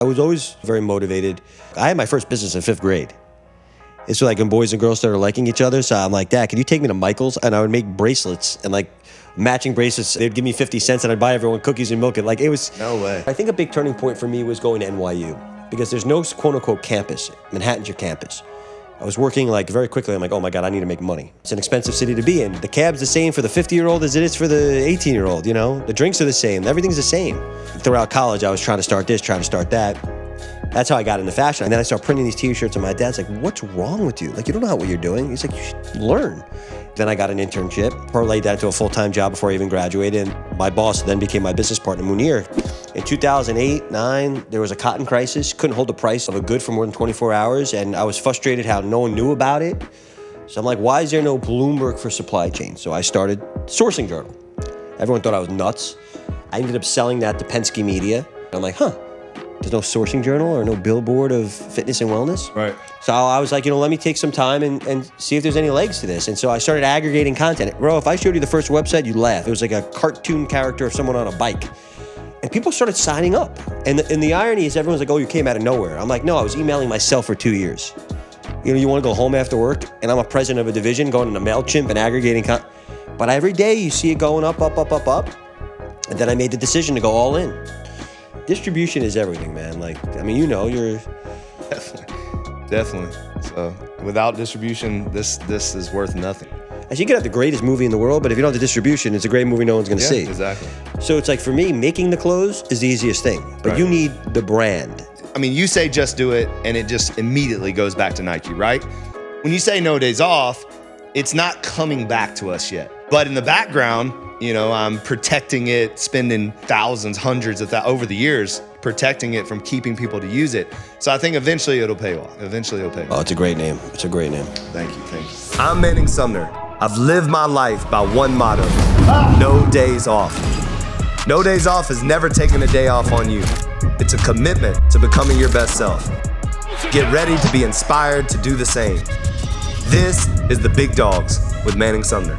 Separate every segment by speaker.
Speaker 1: I was always very motivated. I had my first business in 5th grade. It's like when boys and girls started liking each other. So I'm like, Dad, can you take me to Michael's? And I would make bracelets and like matching bracelets. They'd give me 50 cents and I'd buy everyone cookies and milk. And like, it was.
Speaker 2: No way.
Speaker 1: I think a big turning point for me was going to NYU because there's no quote unquote campus. Manhattan's your campus. I was working like very quickly. I'm like, oh my God, I need to make money. It's an expensive city to be in. The cab's the same for the 50-year-old as it is for the 18-year-old, you know? The drinks are the same. Everything's the same. Throughout college, I was trying to start this, trying to start that. That's how I got into fashion. And then I started printing these t-shirts and my dad's like, what's wrong with you? Like, you don't know what you're doing. He's like, you should learn. Then I got an internship, parlayed that to a full-time job before I even graduated. And my boss then became my business partner, Munir. In 2008, 9, there was a cotton crisis. Couldn't hold the price of a good for more than 24 hours. And I was frustrated how no one knew about it. So I'm like, why is there no Bloomberg for supply chain? So I started Sourcing Journal. Everyone thought I was nuts. I ended up selling that to Penske Media. I'm like, there's no Sourcing Journal or no billboard of fitness and wellness.
Speaker 2: Right.
Speaker 1: So I was like, let me take some time and see if there's any legs to this. And so I started aggregating content. Bro, if I showed you the first website, you'd laugh. It was like a cartoon character of someone on a bike. And people started signing up. And the irony is everyone's like, oh, you came out of nowhere. I'm like, no, I was emailing myself for 2 years. You want to go home after work? And I'm a president of a division going into MailChimp and aggregating content. But every day you see it going up. And then I made the decision to go all in. Distribution is everything, man. Like, I mean, you're...
Speaker 2: Definitely. So without distribution, this is worth nothing.
Speaker 1: As you could have the greatest movie in the world, but if you don't have the distribution, it's a great movie no one's going to see.
Speaker 2: Exactly.
Speaker 1: So it's like, for me, making the clothes is the easiest thing, but you need the brand.
Speaker 2: I mean, you say just do it, and it just immediately goes back to Nike, right? When you say no days off, it's not coming back to us yet. But in the background, I'm protecting it, spending thousands, hundreds of over the years, protecting it from keeping people to use it. So I think eventually it'll pay off.
Speaker 1: Oh, it's a great name. It's a great name.
Speaker 2: Thank you. I'm Manning Sumner. I've lived my life by one motto: no days off. No days off is never taking a day off on you. It's a commitment to becoming your best self. Get ready to be inspired to do the same. This is the Big Dawgs with Manning Sumner.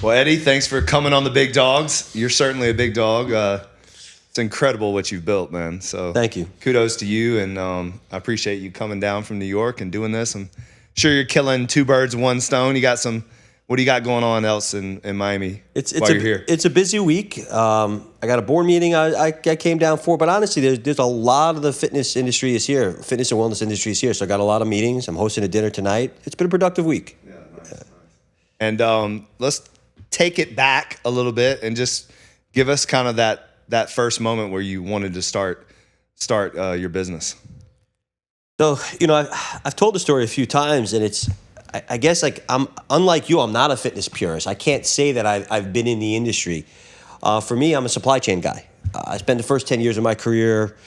Speaker 2: Well, Eddie, thanks for coming on the Big Dawgs. You're certainly a big dog. It's incredible what you've built, man. So
Speaker 1: thank you.
Speaker 2: Kudos to you, and I appreciate you coming down from New York and doing this. I'm sure you're killing 2 birds, 1 stone. What do you got going on else in Miami while you're here?
Speaker 1: It's a busy week. I got a board meeting I came down for, but honestly, there's a lot of the fitness industry is here. Fitness and wellness industry is here, so I got a lot of meetings. I'm hosting a dinner tonight. It's been a productive week.
Speaker 2: Yeah, nice. And let's take it back a little bit and just give us kind of that first moment where you wanted to start your business.
Speaker 1: So, I've told the story a few times, and I guess like I'm unlike you. I'm not a fitness purist. I can't say that I've been in the industry. For me, I'm a supply chain guy. I spent the first 10 years of my career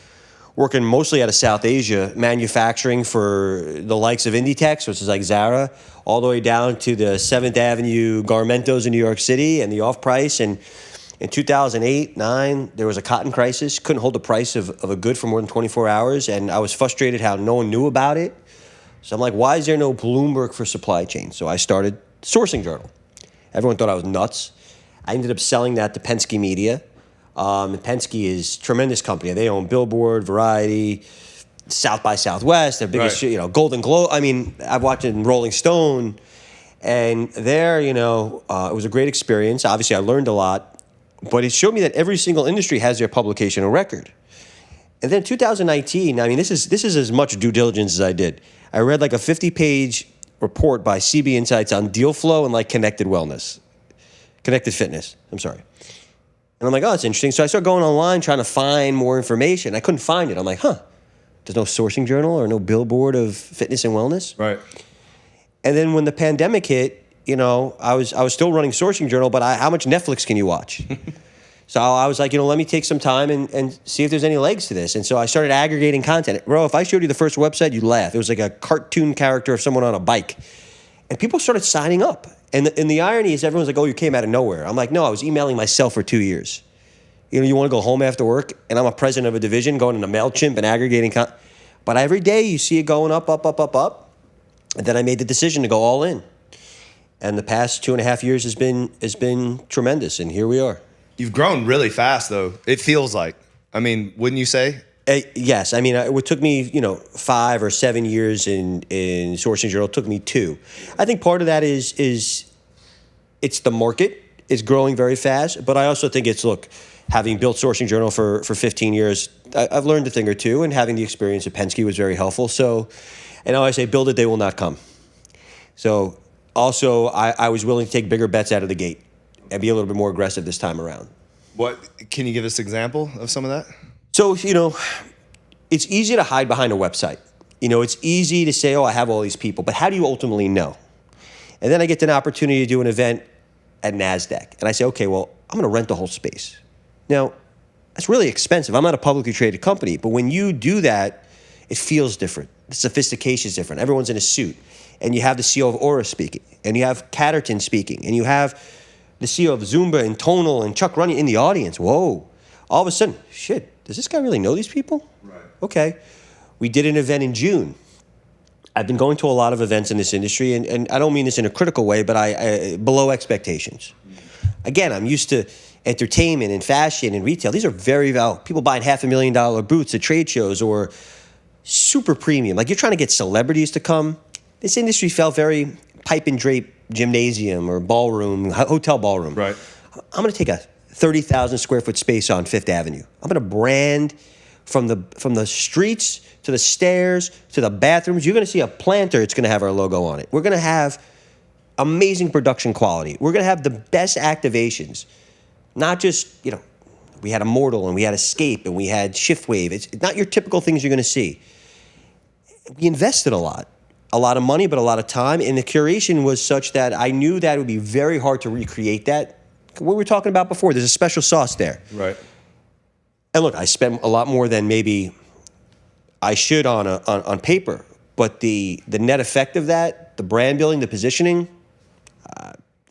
Speaker 1: working mostly out of South Asia, manufacturing for the likes of Inditex, which is like Zara, all the way down to the 7th Avenue Garmentos in New York City and the off-price. And in 2008, 9, there was a cotton crisis. Couldn't hold the price of a good for more than 24 hours. And I was frustrated how no one knew about it. So I'm like, why is there no Bloomberg for supply chain? So I started Sourcing Journal. Everyone thought I was nuts. I ended up selling that to Penske Media. And Penske is a tremendous company. They own Billboard, Variety, South by Southwest, their biggest, Golden Globe. I mean, I've watched it in Rolling Stone. And there, it was a great experience. Obviously, I learned a lot. But it showed me that every single industry has their publication of record. And then 2019, I mean, this is as much due diligence as I did. I read like a 50-page report by CB Insights on deal flow and like connected fitness. I'm sorry. And I'm like, oh, that's interesting. So I started going online trying to find more information. I couldn't find it. I'm like, there's no Sourcing Journal or no billboard of fitness and wellness.
Speaker 2: Right.
Speaker 1: And then when the pandemic hit, I was still running Sourcing Journal, but how much Netflix can you watch? So I was like, let me take some time and see if there's any legs to this. And so I started aggregating content. Bro, if I showed you the first website, you'd laugh. It was like a cartoon character of someone on a bike. And people started signing up. And the irony is everyone's like, oh, you came out of nowhere. I'm like, no, I was emailing myself for 2 years. You want to go home after work? And I'm a president of a division going into MailChimp and aggregating content. But every day you see it going up. And then I made the decision to go all in. And the past 2.5 years has been tremendous, and here we are.
Speaker 2: You've grown really fast, though. It feels like. I mean, wouldn't you say?
Speaker 1: Yes. I mean, it took me 5 or 7 years in Sourcing Journal. It took me 2. I think part of that is it's the market is growing very fast, but I also think it's, look, having built Sourcing Journal for 15 years, I've learned a thing or two, and having the experience at Penske was very helpful. So, and I always say, build it, they will not come. So also, I was willing to take bigger bets out of the gate and be a little bit more aggressive this time around.
Speaker 2: What can you give us an example of some of that?
Speaker 1: So, it's easy to hide behind a website. It's easy to say, oh, I have all these people, but how do you ultimately know? And then I get an opportunity to do an event at NASDAQ. And I say, okay, well, I'm going to rent the whole space. Now, that's really expensive. I'm not a publicly traded company, but when you do that, it feels different. The sophistication is different. Everyone's in a suit. And you have the CEO of Aura speaking, and you have Catterton speaking, and you have the CEO of Zumba and Tonal and Chuck Runyon in the audience. Whoa. All of a sudden, shit, does this guy really know these people?
Speaker 2: Right.
Speaker 1: Okay. We did an event in June. I've been going to a lot of events in this industry, and I don't mean this in a critical way, but I below expectations. Again, I'm used to entertainment and fashion and retail. These are very valuable. People buying $500,000 boots at trade shows or super premium. Like, you're trying to get celebrities to come. This industry felt very pipe and drape gymnasium or ballroom, hotel ballroom.
Speaker 2: Right.
Speaker 1: I'm going to take a 30,000 square foot space on Fifth Avenue. I'm going to brand from the streets to the stairs to the bathrooms. You're going to see a planter. It's going to have our logo on it. We're going to have amazing production quality. We're going to have the best activations. Not just, we had Immortal and we had Escape and we had Shiftwave. It's not your typical things you're going to see. We invested a lot of money, but a lot of time. And the curation was such that I knew that it would be very hard to recreate that. What we were talking about before, there's a special sauce there.
Speaker 2: Right.
Speaker 1: And look, I spent a lot more than maybe I should on paper. But the net effect of that, the brand building, the positioning,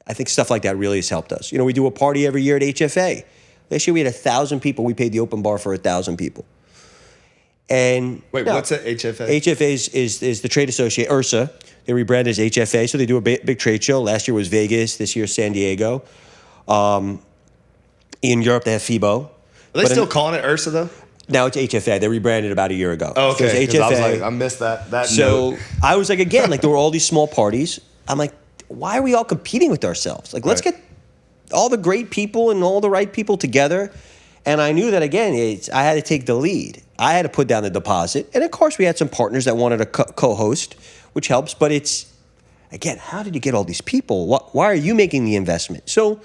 Speaker 1: I think stuff like that really has helped us. We do a party every year at HFA. Last year we had 1,000 people. We paid the open bar for 1,000 people. And
Speaker 2: wait, what's a HFA?
Speaker 1: HFA is the trade association, IRSA. They rebranded as HFA, so they do a big trade show. Last year was Vegas. This year San Diego. In Europe they have FIBO.
Speaker 2: Are they still calling it IRSA though?
Speaker 1: Now it's HFA. They rebranded about a year ago.
Speaker 2: Oh, okay.
Speaker 1: So it's HFA.
Speaker 2: I was like, I missed that.
Speaker 1: So
Speaker 2: note.
Speaker 1: I was like, again, there were all these small parties. I'm like, why are we all competing with ourselves? Like, let's get all the great people and all the right people together. And I knew that, again, I had to take the lead. I had to put down the deposit. And, of course, we had some partners that wanted to co-host, which helps. But it's, again, how did you get all these people? Why are you making the investment? So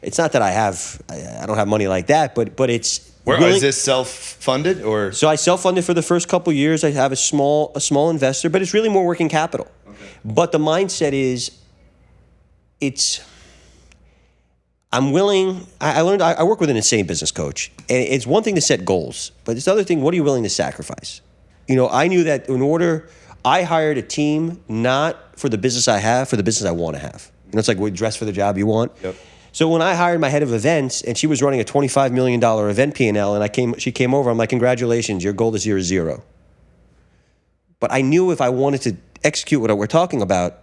Speaker 1: it's not that I don't have money like that, but it's
Speaker 2: is this self-funded or? So
Speaker 1: I self-funded for the first couple of years. I have a small investor, but it's really more working capital. Okay. But the mindset is, I'm willing. I learned. I work with an insane business coach, and it's one thing to set goals, but it's the other thing. What are you willing to sacrifice? I knew that I hired a team not for the business I have, for the business I want to have. It's like we dress for the job you want.
Speaker 2: Yep.
Speaker 1: So when I hired my head of events, and she was running a $25 million event P&L, and she came over, I'm like, congratulations, your goal this year is 0. But I knew if I wanted to execute what we're talking about,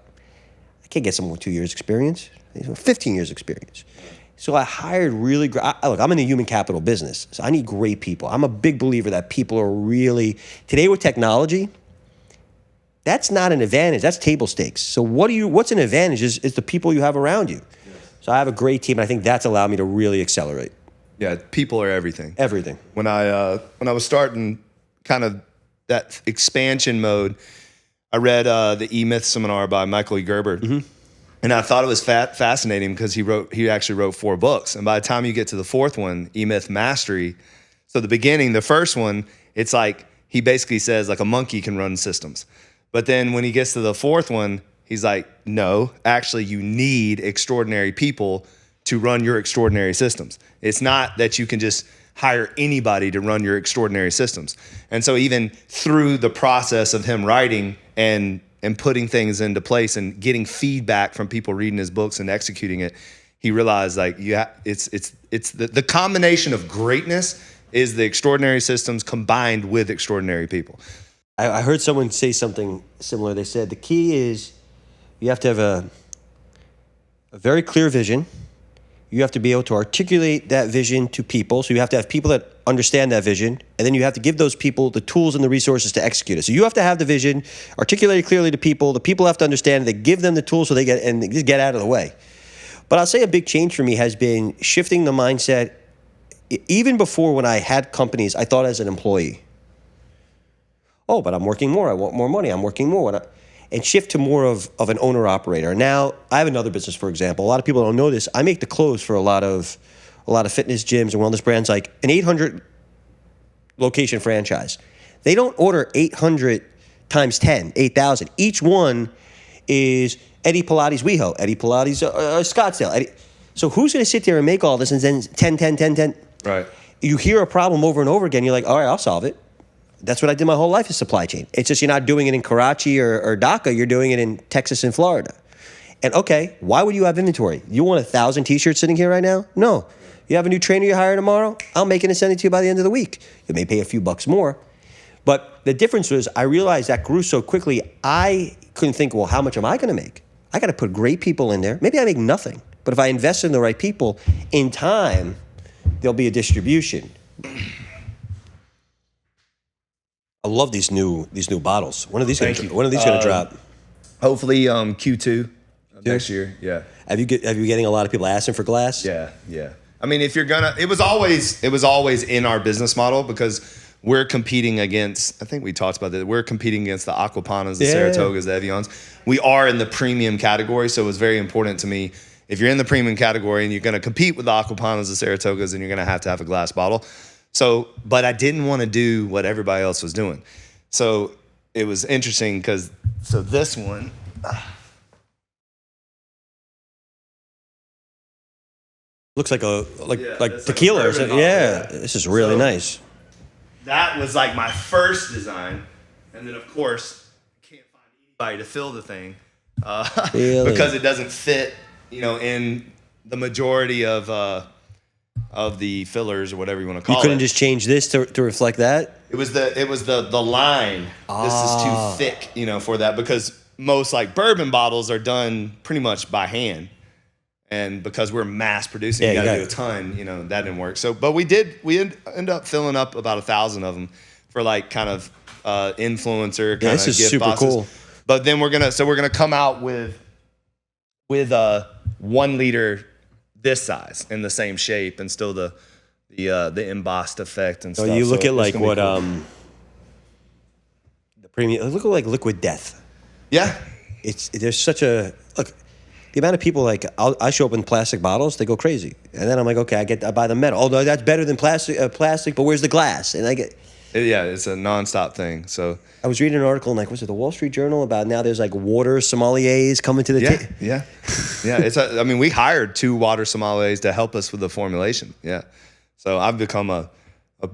Speaker 1: I can't get someone with 2 years experience, 15 years experience. So I hired really great. Look, I'm in the human capital business, so I need great people. I'm a big believer that people are really, today with technology, that's not an advantage, that's table stakes. So what's an advantage is the people you have around you. So I have a great team, and I think that's allowed me to really accelerate.
Speaker 2: Yeah, people are everything.
Speaker 1: Everything.
Speaker 2: When I was starting kind of that expansion mode, I read the E-Myth seminar by Michael E. Gerber, and I thought it was fascinating because he actually wrote 4 books, and by the time you get to the 4th one, E-Myth Mastery, so the beginning, the first one, it's like he basically says like a monkey can run systems, but then when he gets to the 4th one, he's like, no, actually you need extraordinary people to run your extraordinary systems. It's not that you can just hire anybody to run your extraordinary systems. And so even through the process of him writing and putting things into place and getting feedback from people reading his books and executing it, he realized like it's the combination of greatness is the extraordinary systems combined with extraordinary people.
Speaker 1: I heard someone say something similar. They said the key is you have to have a very clear vision. You have to be able to articulate that vision to people. So you have to have people that understand that vision, and then you have to give those people the tools and the resources to execute it. So you have to have the vision, articulate it clearly to people. The people have to understand it. They give them the tools so they just get out of the way. But I'll say a big change for me has been shifting the mindset. Even before, when I had companies, I thought as an employee, oh, but I'm working more. I want more money. I'm working more. And shift to more of an owner-operator. Now, I have another business, for example. A lot of people don't know this. I make the clothes for a lot of fitness gyms and wellness brands, like an 800 location franchise. They don't order 800 times 10, 8,000. Each one is Eddie Pilates WeHo, Eddie Pilates Scottsdale. So who's going to sit there and make all this and then 10, 10, 10, 10?
Speaker 2: Right.
Speaker 1: You hear a problem over and over again. You're like, all right, I'll solve it. That's what I did my whole life is supply chain. It's just you're not doing it in Karachi or Dhaka. You're doing it in Texas and Florida. And okay, why would you have inventory? You want 1,000 T-shirts sitting here right now? No. You have a new trainer you hire tomorrow? I'll make it and send it to you by the end of the week. You may pay a few bucks more. But the difference was I realized that grew so quickly, I couldn't think, well, how much am I going to make? I got to put great people in there. Maybe I make nothing. But if I invest in the right people, in time, there'll be a distribution. I love these new bottles. When are these going to drop?
Speaker 2: Hopefully Q2 next year. Yeah.
Speaker 1: Have you getting a lot of people asking for glass?
Speaker 2: Yeah. I mean, if you're gonna, it was always in our business model because we're competing against. I think we talked about that. We're competing against the Aquapanas, the Saratogas, the Evians. We are in the premium category, so it was very important to me. If you're in the premium category and you're going to compete with the Aquapanas, the Saratogas, then you're going to have a glass bottle. So, but I didn't want to do what everybody else was doing. So it was interesting because, this one,
Speaker 1: looks like tequila or something. Yeah, this is really nice.
Speaker 2: That was like my first design. And then of course, I can't find anybody to fill the thing
Speaker 1: Really?
Speaker 2: Because it doesn't fit, in the majority of the fillers or whatever you want to call it.
Speaker 1: You couldn't just change this to reflect that?
Speaker 2: It was the line. This is too thick, for that, because most like bourbon bottles are done pretty much by hand. And because we're mass producing, you gotta do a ton, that didn't work. So, but we end up filling up about 1,000 of them for like kind of influencer kind of
Speaker 1: this is
Speaker 2: gift
Speaker 1: super
Speaker 2: boxes.
Speaker 1: cool.
Speaker 2: But then we're gonna come out with 1 liter this size in the same shape and still the embossed effect and stuff.
Speaker 1: So you look at like what
Speaker 2: cool.
Speaker 1: the premium look like Liquid Death.
Speaker 2: Yeah.
Speaker 1: There's such a look. The amount of people like I show up in plastic bottles, they go crazy, and then I'm like, okay, I buy the metal. Oh no, that's better than plastic. But where's the glass? And I get.
Speaker 2: Yeah, it's a nonstop thing. So
Speaker 1: I was reading an article in was it the Wall Street Journal about now there's like water sommeliers coming to the table.
Speaker 2: Yeah. We hired 2 water sommeliers to help us with the formulation. Yeah. So I've become a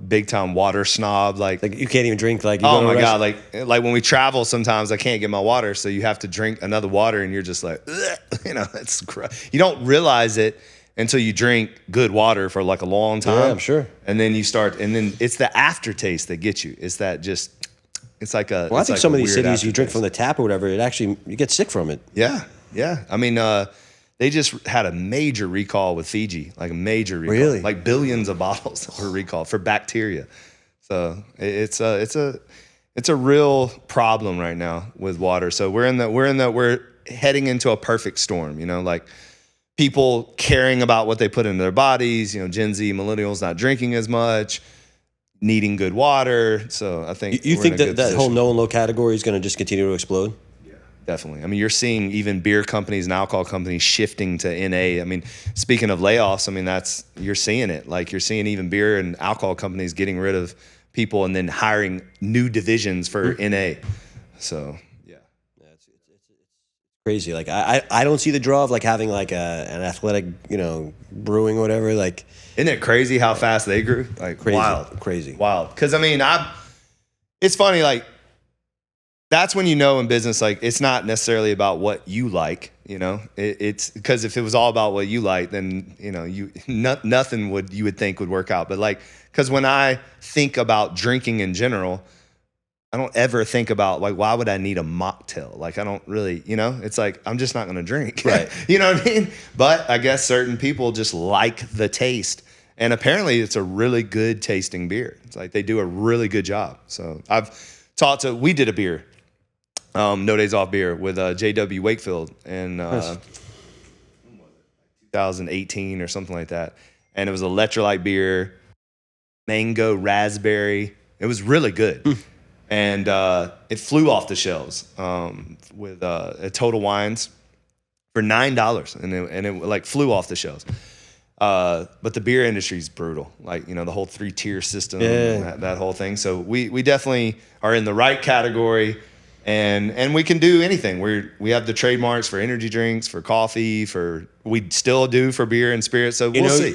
Speaker 2: big time water snob. Like
Speaker 1: you can't even drink. Like
Speaker 2: oh my god. Like when we travel, sometimes I can't get my water, so you have to drink another water, and you're just like, it's you don't realize it until you drink good water for like a long time.
Speaker 1: Yeah, I'm sure.
Speaker 2: And then and then it's the aftertaste that gets you. It's that it's like a.
Speaker 1: Well, I think some of these cities
Speaker 2: aftertaste.
Speaker 1: you drink from the tap or whatever, you get sick from it.
Speaker 2: Yeah. They just had a major recall with Fiji, like a major recall.
Speaker 1: Really?
Speaker 2: Like billions of bottles were recalled for bacteria. So it's a real problem right now with water. So we're heading into a perfect storm, like people caring about what they put into their bodies, Gen Z, millennials not drinking as much, needing good water. So I think
Speaker 1: you think that whole no and low category is going to just continue to explode?
Speaker 2: Definitely. You're seeing even beer companies and alcohol companies shifting to NA. Speaking of layoffs, you're seeing it. Like you're seeing even beer and alcohol companies getting rid of people and then hiring new divisions for NA. So yeah,
Speaker 1: it's crazy. Like I don't see the draw of like having like an athletic, brewing or whatever. Like,
Speaker 2: isn't it crazy how fast they grew? Like
Speaker 1: crazy.
Speaker 2: Wild. Because it's funny. Like, that's when in business, like it's not necessarily about what you like, It's because if it was all about what you like, then nothing you would think would work out. But like, because when I think about drinking in general, I don't ever think about like, why would I need a mocktail? Like, I don't really, it's like, I'm just not going to drink.
Speaker 1: Right.
Speaker 2: You know what I mean? But I guess certain people just like the taste. And apparently it's a really good tasting beer. It's like they do a really good job. So we did a beer, No Days Off beer with J.W. Wakefield in 2018 or something like that. And it was electrolyte beer, mango, raspberry. It was really good. And it flew off the shelves with at Total Wines for $9, and it like flew off the shelves. But the beer industry is brutal, like the whole 3-tier system, that whole thing. So we definitely are in the right category, and we can do anything. We have the trademarks for energy drinks, for coffee, we still do for beer and spirits. So we'll see.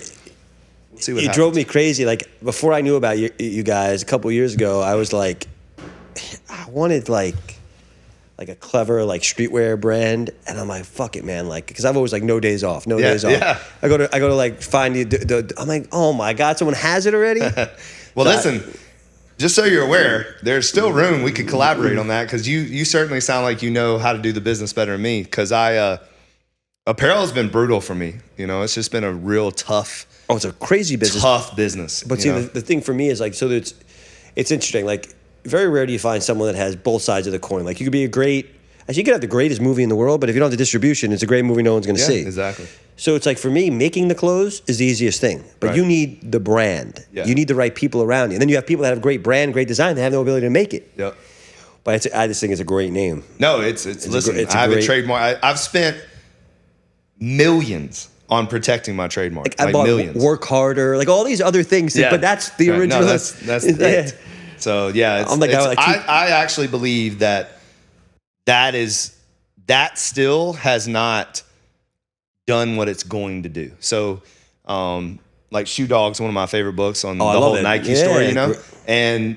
Speaker 2: We'll see what happens.
Speaker 1: Drove me crazy. Like before I knew about you guys a couple years ago, I was like, I wanted like a clever like streetwear brand, and I'm like, fuck it, man, like, because I've always like no days off.
Speaker 2: Yeah.
Speaker 1: I go to like find I'm like, oh my god, someone has it already.
Speaker 2: Well, listen, just so you're aware, there's still room. We could collaborate on that, because you certainly sound like you know how to do the business better than me. Because apparel has been brutal for me. It's just been a real tough.
Speaker 1: Oh, it's a crazy business.
Speaker 2: Tough business.
Speaker 1: But see, the thing for me is like, so it's interesting. Like, very rare do you find someone that has both sides of the coin. Like, you could be you could have the greatest movie in the world, but if you don't have the distribution, it's a great movie no one's going to see.
Speaker 2: Exactly.
Speaker 1: So it's like, for me, making the clothes is the easiest thing. But you need the brand.
Speaker 2: Yeah.
Speaker 1: You need the right people around you. And then you have people that have great brand, great design, that have no ability to make it.
Speaker 2: Yep.
Speaker 1: But I just think it's a great name.
Speaker 2: No, listen, I have a trademark. I've spent millions on protecting my trademark.
Speaker 1: I bought
Speaker 2: millions.
Speaker 1: Work Harder, like all these other things.
Speaker 2: Yeah.
Speaker 1: But that's the original.
Speaker 2: No, that's it. So yeah, I actually believe that still has not done what it's going to do. So, like Shoe Dawgs, one of my favorite books on the whole Nike story, and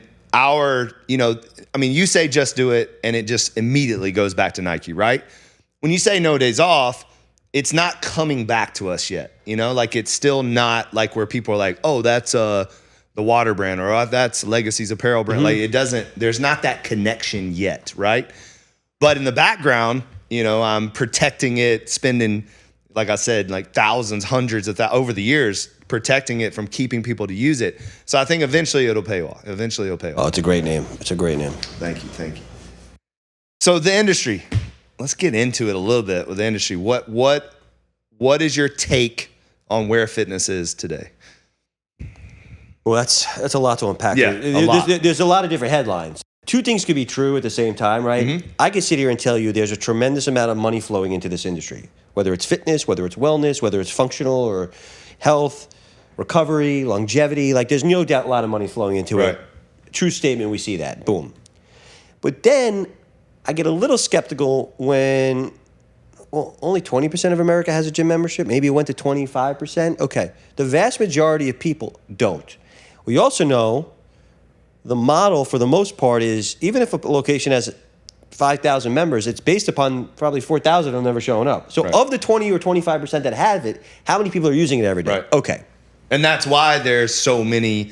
Speaker 2: you say just do it, and it just immediately goes back to Nike, right? When you say No Days Off, it's not coming back to us yet, like it's still not like where people are like, oh, that's the water brand, or that's Legacy's apparel brand. Mm-hmm. Like there's not that connection yet, right? But in the background, I'm protecting it, spending, like I said, like thousands, hundreds of over the years, protecting it from keeping people to use it. So I think eventually it'll pay off. Oh,
Speaker 1: it's a great name.
Speaker 2: Thank you. So the industry, let's get into it a little bit with the industry. What is your take on where fitness is today?
Speaker 1: Well, that's a lot to unpack.
Speaker 2: Yeah,
Speaker 1: there's a lot of different headlines. Two things could be true at the same time, right? Mm-hmm. I could sit here and tell you there's a tremendous amount of money flowing into this industry, whether it's fitness, whether it's wellness, whether it's functional or health, recovery, longevity. Like, there's no doubt a lot of money flowing into it. True statement, we see that. Boom. But then I get a little skeptical when only 20% of America has a gym membership. Maybe it went to 25%. Okay. The vast majority of people don't. We also know the model, for the most part, is even if a location has 5,000 members, it's based upon probably 4,000 of them never showing up. So of the 20 or 25% that have it, how many people are using it every day?
Speaker 2: Right.
Speaker 1: Okay.
Speaker 2: And that's why there's so many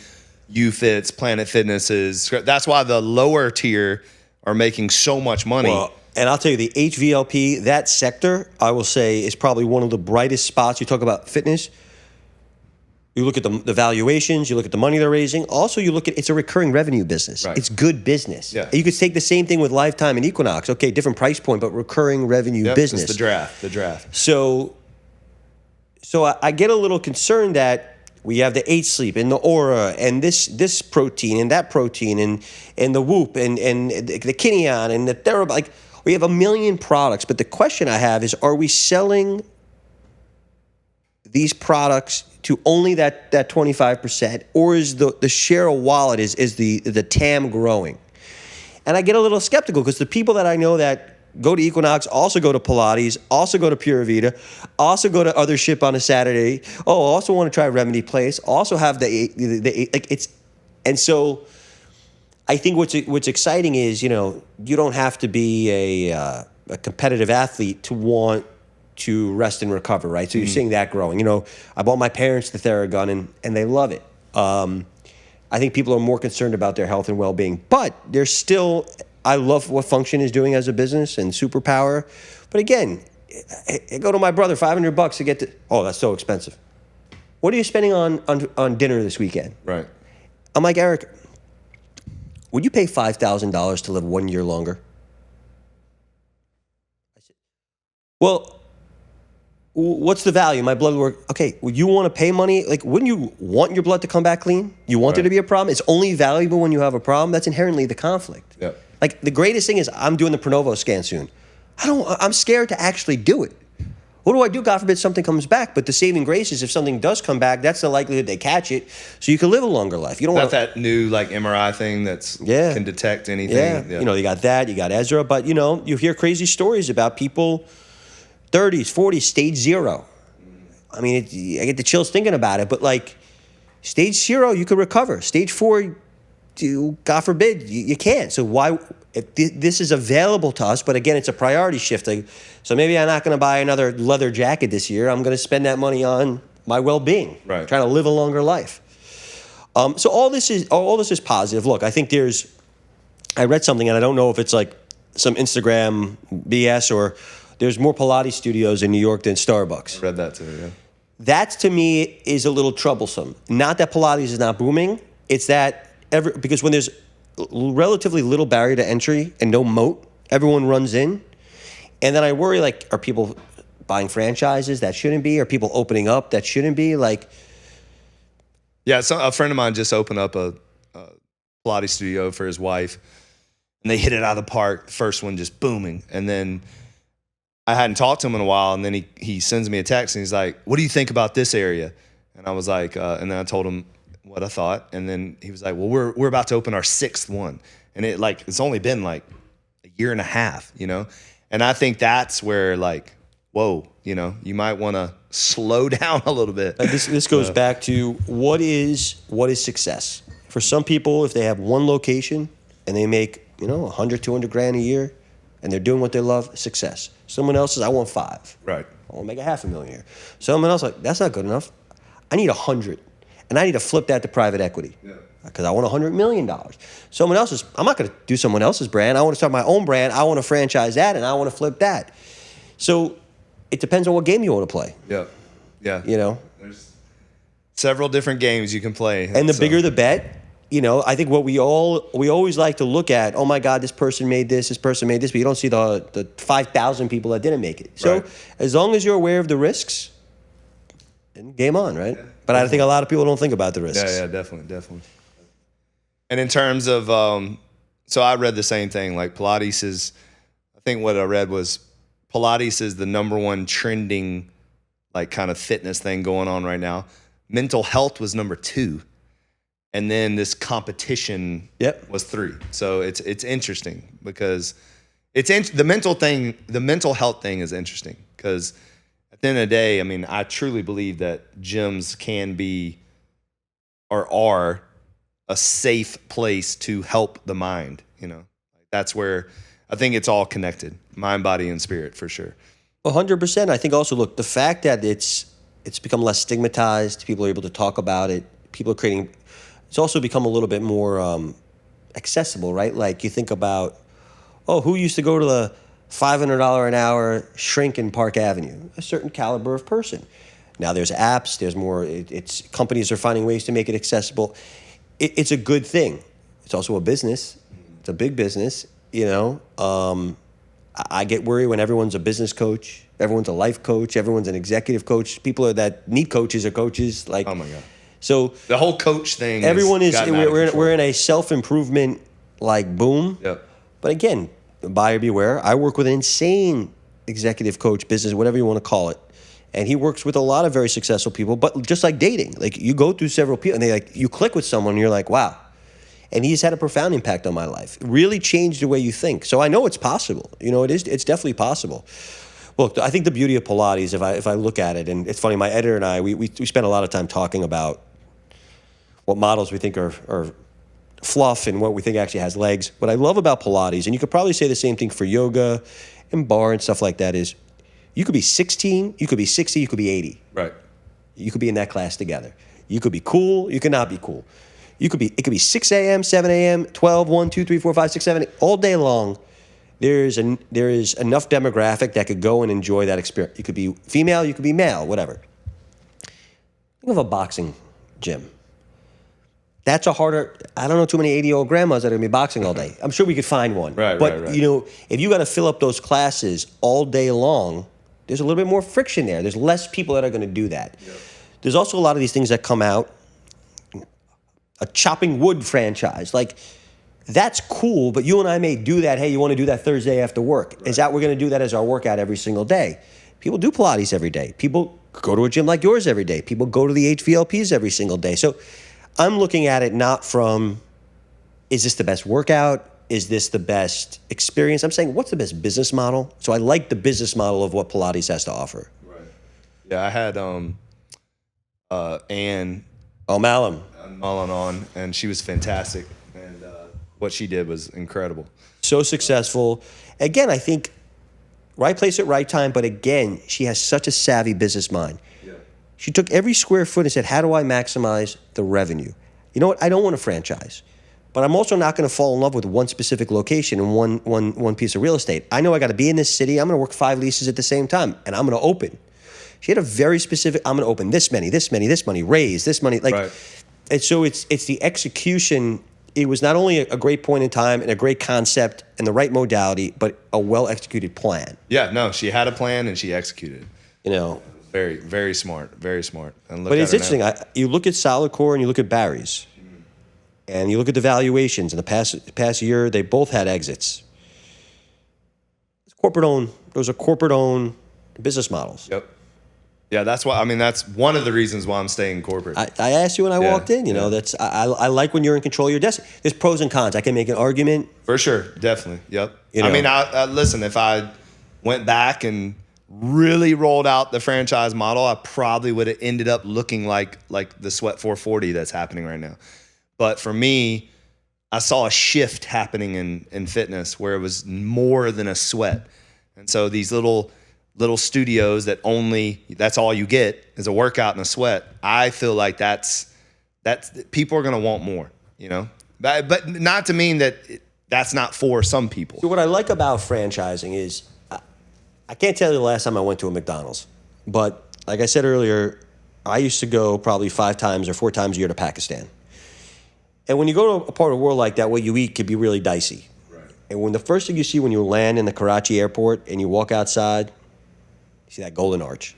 Speaker 2: UFits, Planet Fitnesses. That's why the lower tier are making so much money.
Speaker 1: Well, and I'll tell you, the HVLP, that sector, I will say, is probably one of the brightest spots. You talk about fitness. You look at the valuations, you look at the money they're raising. Also, you look at, it's a recurring revenue business. Right. It's good business.
Speaker 2: Yeah.
Speaker 1: You could take the same thing with Lifetime and Equinox. Okay, different price point, but recurring revenue business.
Speaker 2: It's the draft.
Speaker 1: So I get a little concerned that we have the 8 Sleep and the Aura and this protein and that protein and the Whoop and the Kineon and the Thera. Like, we have a million products, but the question I have is, are we selling these products to only that 25%, or is the share of wallet is the TAM growing? And I get a little skeptical because the people that I know that go to Equinox also go to Pilates, also go to Pura Vida, also go to other ship on a Saturday. Oh, also want to try Remedy Place. Also have the like it's, and so I think what's exciting is, you don't have to be a competitive athlete to want to rest and recover, right? So you're seeing that growing. I bought my parents the Theragun and they love it. I think people are more concerned about their health and well-being. But there's still, I love what Function is doing as a business and Superpower. But again, I go to my brother, $500 to get to, oh, that's so expensive. What are you spending on dinner this weekend?
Speaker 2: Right.
Speaker 1: I'm like, Eric, would you pay $5,000 to live 1 year longer? I said, well, what's the value? My blood work. Okay, would you want to pay money? Like, wouldn't you want your blood to come back clean? You want there to be a problem? It's only valuable when you have a problem. That's inherently the conflict.
Speaker 2: Yep.
Speaker 1: Like, the greatest thing is I'm doing the Pronovo scan soon. I'm scared to actually do it. What do I do? God forbid something comes back. But the saving grace is if something does come back, that's the likelihood they catch it, so you can live a longer life. You don't want
Speaker 2: that new like MRI thing can detect anything.
Speaker 1: Yeah. You know, you got that, you got Ezra, but you know, you hear crazy stories about people 30s, 40s, stage 0. I mean, I get the chills thinking about it, but like stage 0, you could recover. Stage 4, God forbid, you can't. So why? If this is available to us, but again, it's a priority shift. So maybe I'm not going to buy another leather jacket this year. I'm going to spend that money on my well-being,
Speaker 2: right?
Speaker 1: Trying to live a longer life. So all this is positive. Look, I think I read something, and I don't know if it's like some Instagram BS or there's more Pilates studios in New York than Starbucks.
Speaker 2: I read that too, yeah.
Speaker 1: That to me is a little troublesome. Not that Pilates is not booming. It's that because when there's relatively little barrier to entry and no moat, everyone runs in. And then I worry, like, are people buying franchises that shouldn't be? Are people opening up that shouldn't be? Like,
Speaker 2: yeah, so a friend of mine just opened up a Pilates studio for his wife, and they hit it out of the park. The first one just booming. And then I hadn't talked to him in a while, and then he sends me a text, and he's like, what do you think about this area? And I was like, and then I told him what I thought, and then he was like, well, we're about to open our 6th one, and it's only been like a year and a half, you know. And I think that's where, like, whoa, you know, you might want to slow down a little bit.
Speaker 1: This goes back to what is success for some people. If they have one location and they make, you know, 100, 200 grand a year, and they're doing what they love, success. Someone else says, I want 5.
Speaker 2: Right.
Speaker 1: I want to make $500,000 a year. Someone else like, that's not good enough. I need 100. And I need to flip that to private equity because I want $100 million. Someone else's, I'm not going to do someone else's brand. I want to start my own brand. I want to franchise that, and I want to flip that. So it depends on what game you want to play.
Speaker 2: Yeah, yeah.
Speaker 1: You know,
Speaker 2: there's several different games you can play,
Speaker 1: and the bigger the bet. You know, I think what we always like to look at. Oh my God, this person made this but you don't see the 5,000 people that didn't make it. So as long as you're aware of the risks, then game on, right? Yeah. But I think a lot of people don't think about the risks.
Speaker 2: Yeah, definitely. And in terms of, so I read the same thing. Like Pilates is, I think what I read was Pilates is the #1 trending, like kind of fitness thing going on right now. Mental health was #2, and then this competition was 3. So it's interesting because the mental health thing is interesting because at the end of the day, I mean, I truly believe that gyms can be or are a safe place to help the mind, you know. That's where I think it's all connected, mind, body, and spirit for sure.
Speaker 1: 100%. I think also, look, the fact that it's become less stigmatized, people are able to talk about it, people are creating, it's also become a little bit more accessible, right? Like you think about, who used to go to the $500 an hour shrink in Park Avenue? A certain caliber of person. Now there's apps, there's more, it's companies are finding ways to make it accessible. It's a good thing. It's also a business. It's a big business, you know. I get worried when everyone's a business coach, everyone's a life coach, everyone's an executive coach. People that need coaches are coaches. Like,
Speaker 2: oh my God.
Speaker 1: So
Speaker 2: the whole coach thing.
Speaker 1: Everyone is. We're in a self-improvement like boom.
Speaker 2: Yep.
Speaker 1: But again, buyer beware. I work with an insane executive coach, business, whatever you want to call it. And he works with a lot of very successful people, but just like dating, like you go through several people and you click with someone and you're like, wow. And he's had a profound impact on my life. It really changed the way you think. So I know it's possible. You know, it's definitely possible. Look, I think the beauty of Pilates, if I look at it, and it's funny, my editor and I, we spent a lot of time talking about what models we think are fluff and what we think actually has legs. What I love about Pilates, and you could probably say the same thing for yoga and bar and stuff like that, is you could be 16, you could be 60, you could be 80.
Speaker 2: Right.
Speaker 1: You could be in that class together. You could be cool, you could not be cool. it could be 6 a.m., 7 a.m., 12, 1, 2, 3, 4, 5, 6, 7, all day long. There is enough demographic that could go and enjoy that experience. You could be female, you could be male, whatever. Think of a boxing gym. That's a harder. I don't know too many 80-year-old grandmas that are gonna be boxing all day. I'm sure we could find one.
Speaker 2: Right.
Speaker 1: You know, if you got to fill up those classes all day long, there's a little bit more friction there. There's less people that are going to do that. Yep. There's also a lot of these things that come out. A chopping wood franchise, like that's cool, but you and I may do that. Hey, you want to do that Thursday after work? Right. Is that we're going to do that as our workout every single day? People do Pilates every day. People go to a gym like yours every day. People go to the HVLPs every single day. So I'm looking at it not from, is this the best workout? Is this the best experience? I'm saying, what's the best business model? So I like the business model of what Pilates has to offer.
Speaker 2: Right. Yeah, I had Ann
Speaker 1: Mullen
Speaker 2: on, and she was fantastic. And what she did was incredible.
Speaker 1: So successful. Again, I think right place at right time, but again, she has such a savvy business mind. Yeah. She took every square foot and said, how do I maximize the revenue? You know what? I don't want a franchise. But I'm also not going to fall in love with one specific location and one piece of real estate. I know I got to be in this city. I'm going to work 5 leases at the same time, and I'm going to open. She had a very specific, I'm going to open this many, raise this money. Like, right. And so it's the execution. It was not only a great point in time and a great concept and the right modality, but a well-executed plan.
Speaker 2: Yeah, no, she had a plan and she executed.
Speaker 1: You know.
Speaker 2: Very, very smart, very smart. And
Speaker 1: but it's interesting. You look at Solid Core and you look at Barry's. And you look at the valuations in the past year, they both had exits. It's corporate-owned. Those are corporate-owned business models.
Speaker 2: Yep. Yeah, that's why. I mean, that's one of the reasons why I'm staying corporate.
Speaker 1: I asked you when I walked in. You know, that's I like when you're in control of your destiny. There's pros and cons. I can make an argument.
Speaker 2: For sure, definitely. Yep.
Speaker 1: You know?
Speaker 2: I mean, listen. If I went back and really rolled out the franchise model, I probably would have ended up looking like the Sweat 440 that's happening right now. But for me, I saw a shift happening in fitness where it was more than a sweat. And so these little studios that's all you get is a workout and a sweat. I feel like that's people are going to want more, you know? But not to mean that that's not for some people.
Speaker 1: So what I like about franchising is I can't tell you the last time I went to a McDonald's. But like I said earlier, I used to go probably 5 times or 4 times a year to Pakistan. And when you go to a part of the world like that, what you eat could be really dicey. Right. And when the first thing you see when you land in the Karachi airport and you walk outside, you see that golden arch.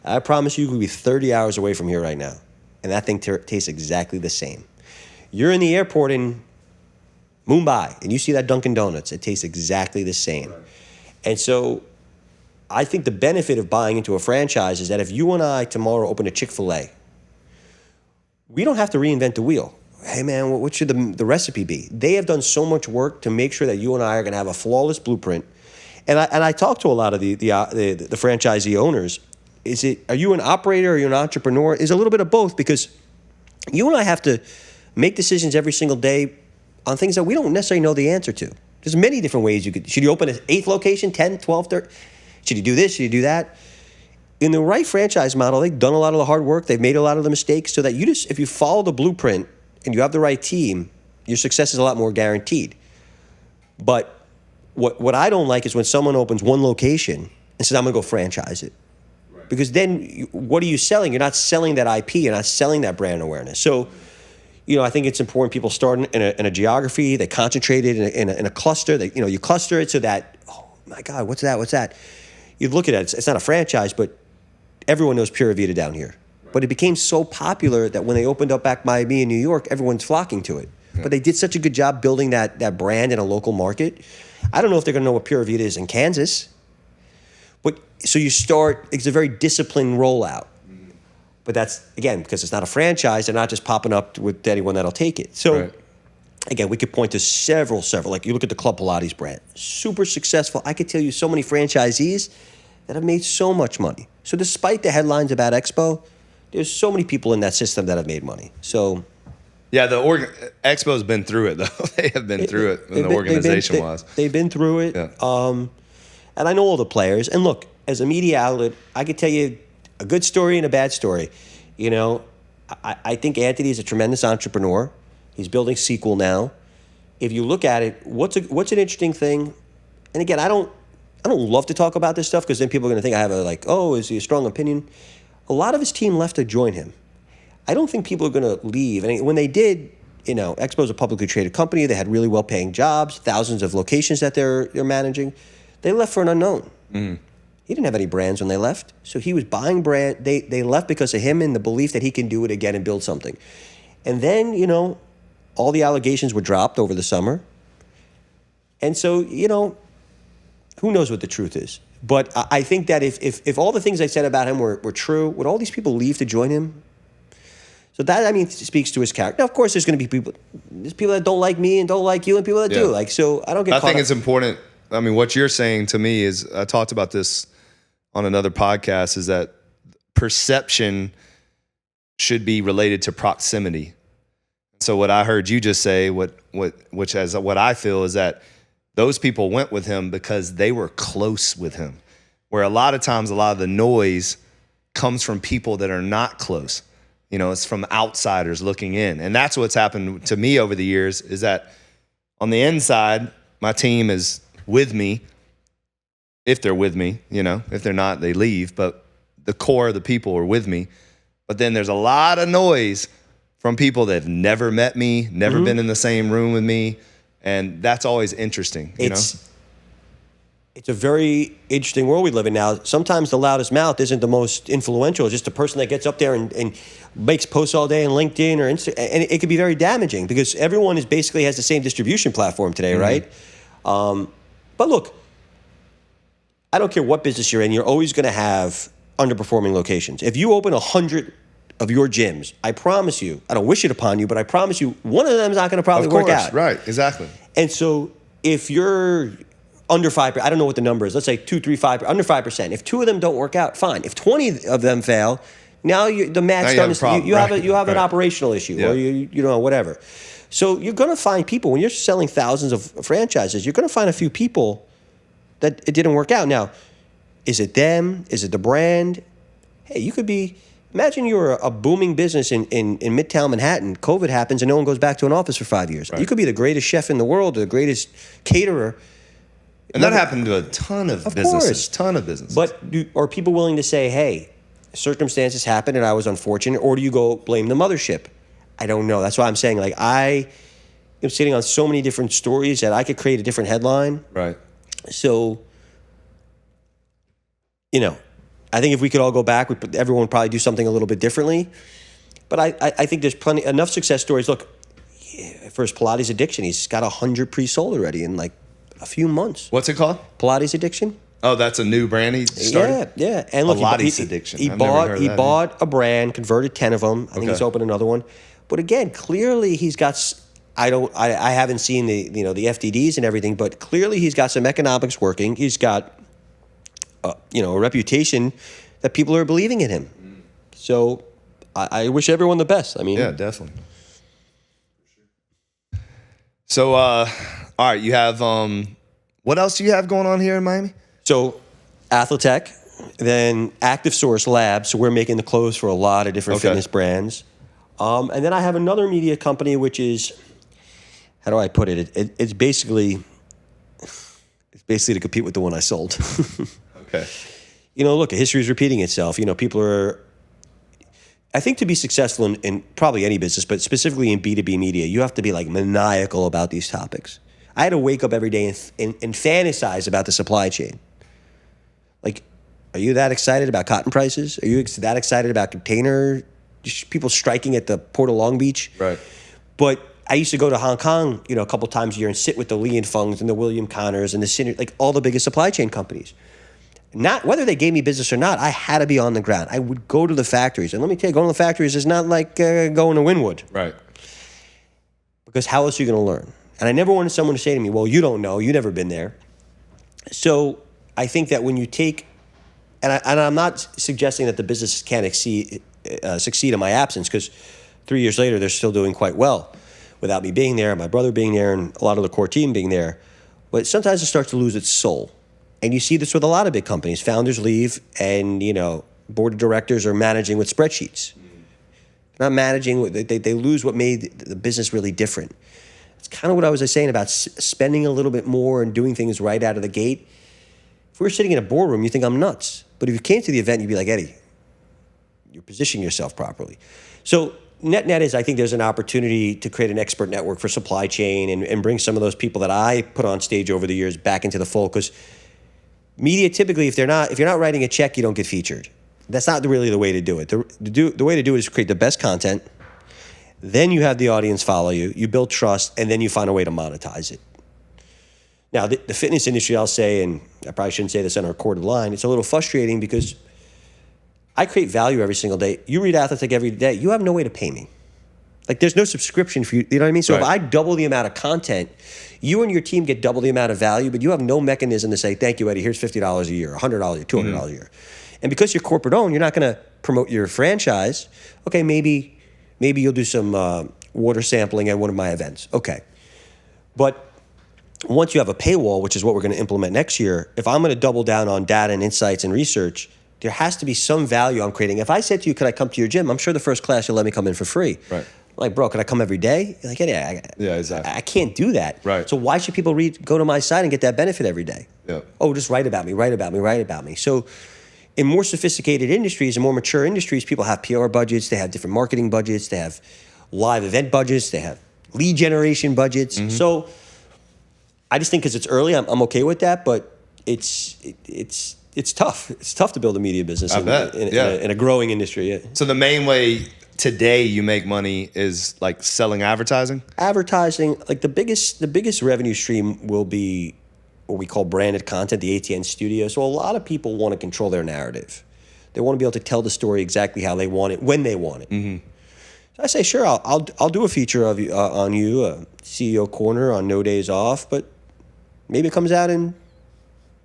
Speaker 1: I promise you could be 30 hours away from here right now. And that thing tastes exactly the same. You're in the airport in Mumbai and you see that Dunkin' Donuts. It tastes exactly the same. Right. And so I think the benefit of buying into a franchise is that if you and I tomorrow open a Chick-fil-A, we don't have to reinvent the wheel. Hey man, what should the recipe be? They have done so much work to make sure that you and I are going to have a flawless blueprint. And I talk to a lot of the franchisee owners. Are you an operator? Are you an entrepreneur? Is a little bit of both, because you and I have to make decisions every single day on things that we don't necessarily know the answer to. There's many different ways you could. Should you open an 8th location, 10, 12, 13? Should you do this? Should you do that? In the right franchise model, they've done a lot of the hard work. They've made a lot of the mistakes so that if you follow the blueprint and you have the right team, your success is a lot more guaranteed. But what I don't like is when someone opens one location and says, I'm going to go franchise it. Right. Because then what are you selling? You're not selling that IP. You're not selling that brand awareness. So, I think it's important people start in a geography. They concentrate it in a cluster. You cluster it so that, oh my God, what's that? You look at it. It's not a franchise, but everyone knows Pura Vida down here. But it became so popular that when they opened up back Miami in New York, everyone's flocking to it. Yeah. But they did such a good job building that brand in a local market. I don't know if they're going to know what Pura Vida is in Kansas. But so you start, it's a very disciplined rollout. Mm-hmm. But that's, again, because it's not a franchise, they're not just popping up with anyone that'll take it. So, right. Again, we could point to several, like you look at the Club Pilates brand, super successful. I could tell you so many franchisees that have made so much money. So despite the headlines about Expo, there's so many people in that system that have made money. So,
Speaker 2: yeah, the Expo's been through it though. They have been through it, the organization-wise.
Speaker 1: They've been through it, yeah. And I know all the players. And look, as a media outlet, I could tell you a good story and a bad story. I think Anthony is a tremendous entrepreneur. He's building sequel now. If you look at it, what's an interesting thing? And again, I don't love to talk about this stuff because then people are going to think I have is he a strong opinion? A lot of his team left to join him. I don't think people are going to leave. And when they did, Expo's a publicly traded company. They had really well-paying jobs, thousands of locations that they're managing. They left for an unknown. Mm-hmm. He didn't have any brands when they left, so he was buying brand. They left because of him and the belief that he can do it again and build something. And then, all the allegations were dropped over the summer. And so, who knows what the truth is? But I think that if all the things I said about him were true, would all these people leave to join him? So that, speaks to his character. Now, of course, there's going to be people that don't like me and don't like you and people that do. So I don't get caught up.
Speaker 2: I think it's important. What you're saying to me is, I talked about this on another podcast, is that perception should be related to proximity. So what I heard you just say, what I feel is that those people went with him because they were close with him. Where a lot of times, a lot of the noise comes from people that are not close. It's from outsiders looking in. And that's what's happened to me over the years, is that on the inside, my team is with me. If they're with me, if they're not, they leave. But the core of the people are with me. But then there's a lot of noise from people that have never met me, never been in the same room with me. And that's always interesting.
Speaker 1: It's a very interesting world we live in now. Sometimes the loudest mouth isn't the most influential. It's just the person that gets up there and makes posts all day on LinkedIn or Instagram. And it can be very damaging because everyone basically has the same distribution platform today, right? But look, I don't care what business you're in, you're always going to have underperforming locations. If you open 100 of your gyms, I promise you, I don't wish it upon you, but I promise you, one of them is not going to probably work out.
Speaker 2: Right, exactly.
Speaker 1: And so if you're under 5%, I don't know what the number is, let's say 2, 3, 5, under 5%. If 2 of them don't work out, fine. If 20 of them fail, now the match you have an operational issue or whatever. So you're going to find people, when you're selling thousands of franchises, you're going to find a few people that it didn't work out. Now, is it them? Is it the brand? Hey, you could be, imagine you're a booming business in Midtown Manhattan. COVID happens and no one goes back to an office for 5 years. Right. You could be the greatest chef in the world or the greatest caterer.
Speaker 2: And that happened to a ton of businesses. But
Speaker 1: are people willing to say, hey, circumstances happened and I was unfortunate, or do you go blame the mothership? I don't know. That's why I'm saying, I am sitting on so many different stories that I could create a different headline.
Speaker 2: Right.
Speaker 1: So, I think if we could all go back, everyone would probably do something a little bit differently. But I think there's enough success stories. Look, for his Pilates addiction, he's got 100 pre-sold already in a few months.
Speaker 2: What's it called?
Speaker 1: Pilates addiction.
Speaker 2: Oh, that's a new brand he started?
Speaker 1: Yeah. And look,
Speaker 2: Pilates addiction.
Speaker 1: He bought a brand, converted 10 of them. I think he's opened another one. But again, clearly he's got, I haven't seen the FDDs and everything, but clearly he's got some economics working. He's got a reputation that people are believing in him. So I wish everyone the best.
Speaker 2: Yeah, definitely. So, all right, you have, what else do you have going on here in Miami?
Speaker 1: So, Athletech, then Active Source Labs. So we're making the clothes for a lot of different fitness brands. And then I have another media company, which is, how do I put it? It's basically to compete with the one I sold.
Speaker 2: Okay.
Speaker 1: Look, history is repeating itself. People are, I think to be successful in probably any business, but specifically in B2B media, you have to be maniacal about these topics. I had to wake up every day and fantasize about the supply chain. Are you that excited about cotton prices? Are you that excited about container people striking at the Port of Long Beach?
Speaker 2: Right.
Speaker 1: But I used to go to Hong Kong, a couple times a year and sit with the Li and Fungs and the William Connors and the all the biggest supply chain companies. Not whether they gave me business or not, I had to be on the ground. I would go to the factories. And let me tell you, going to the factories is not like going to Wynwood.
Speaker 2: Right.
Speaker 1: Because how else are you going to learn? And I never wanted someone to say to me, well, you don't know. You've never been there. So I think that when you take, and I'm not suggesting that the business can't succeed in my absence, because 3 years later, they're still doing quite well without me being there, my brother being there, and a lot of the core team being there. But sometimes it starts to lose its soul. And you see this with a lot of big companies. Founders leave and, board of directors are managing with spreadsheets. not managing. They lose what made the business really different. It's kind of what I was saying about spending a little bit more and doing things right out of the gate. If we were sitting in a boardroom, you think I'm nuts. But if you came to the event, you'd be like, Eddie, you're positioning yourself properly. So net is, I think there's an opportunity to create an expert network for supply chain and bring some of those people that I put on stage over the years back into the fold. Because media, typically, if you're not writing a check, you don't get featured. That's not really the way to do it. The way to do it is create the best content. Then you have the audience follow you. You build trust, and then you find a way to monetize it. Now, the fitness industry, I'll say, and I probably shouldn't say this on a recorded line, it's a little frustrating because I create value every single day. You read Athletech every day. You have no way to pay me. Like, there's no subscription for you. You know what I mean? So if I double the amount of content, you and your team get double the amount of value, but you have no mechanism to say, thank you, Eddie, here's $50 a year, $100 a year, $200 a year. And because you're corporate owned, you're not going to promote your franchise. Okay, maybe you'll do some water sampling at one of my events. Okay. But once you have a paywall, which is what we're going to implement next year, if I'm going to double down on data and insights and research, there has to be some value I'm creating. If I said to you, could I come to your gym? I'm sure the first class you'll let me come in for free.
Speaker 3: Right.
Speaker 1: Like, bro, can I come every day? You're like,
Speaker 3: yeah, exactly.
Speaker 1: I can't do that.
Speaker 3: Right.
Speaker 1: So why should people go to my site and get that benefit every day?
Speaker 3: Yeah.
Speaker 1: Oh, just write about me. So in more sophisticated industries and more mature industries, people have PR budgets, they have different marketing budgets, they have live event budgets, they have lead generation budgets. Mm-hmm. So I just think because it's early, I'm okay with that, but it's tough. It's tough to build a media business in a growing industry. Yeah.
Speaker 3: So the main way today you make money is like selling advertising?
Speaker 1: Advertising, like the biggest revenue stream will be what we call branded content, the ATN studio. So a lot of people want to control their narrative. They want to be able to tell the story exactly how they want it, when they want it. Mm-hmm. So I say, sure, I'll do a feature of you, on you, a CEO Corner on No Days Off, but maybe it comes out in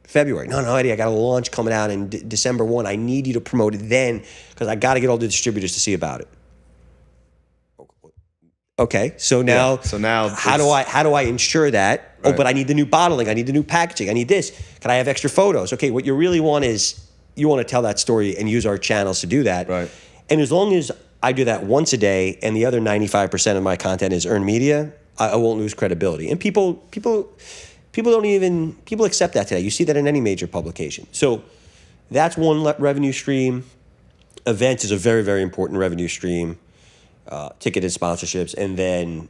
Speaker 1: February. No, Eddie, I got a launch coming out in December 1. I need you to promote it then because I got to get all the distributors to see about it. Okay, so now how do I ensure that? Right. Oh, but I need the new bottling. I need the new packaging. I need this. Can I have extra photos? Okay, what you really want is you want to tell that story and use our channels to do that.
Speaker 3: Right.
Speaker 1: And as long as I do that once a day and the other 95% of my content is earned media, I won't lose credibility. And people accept that today. You see that in any major publication. So that's one revenue stream. Events is a very, very important revenue stream. Ticketed sponsorships, and then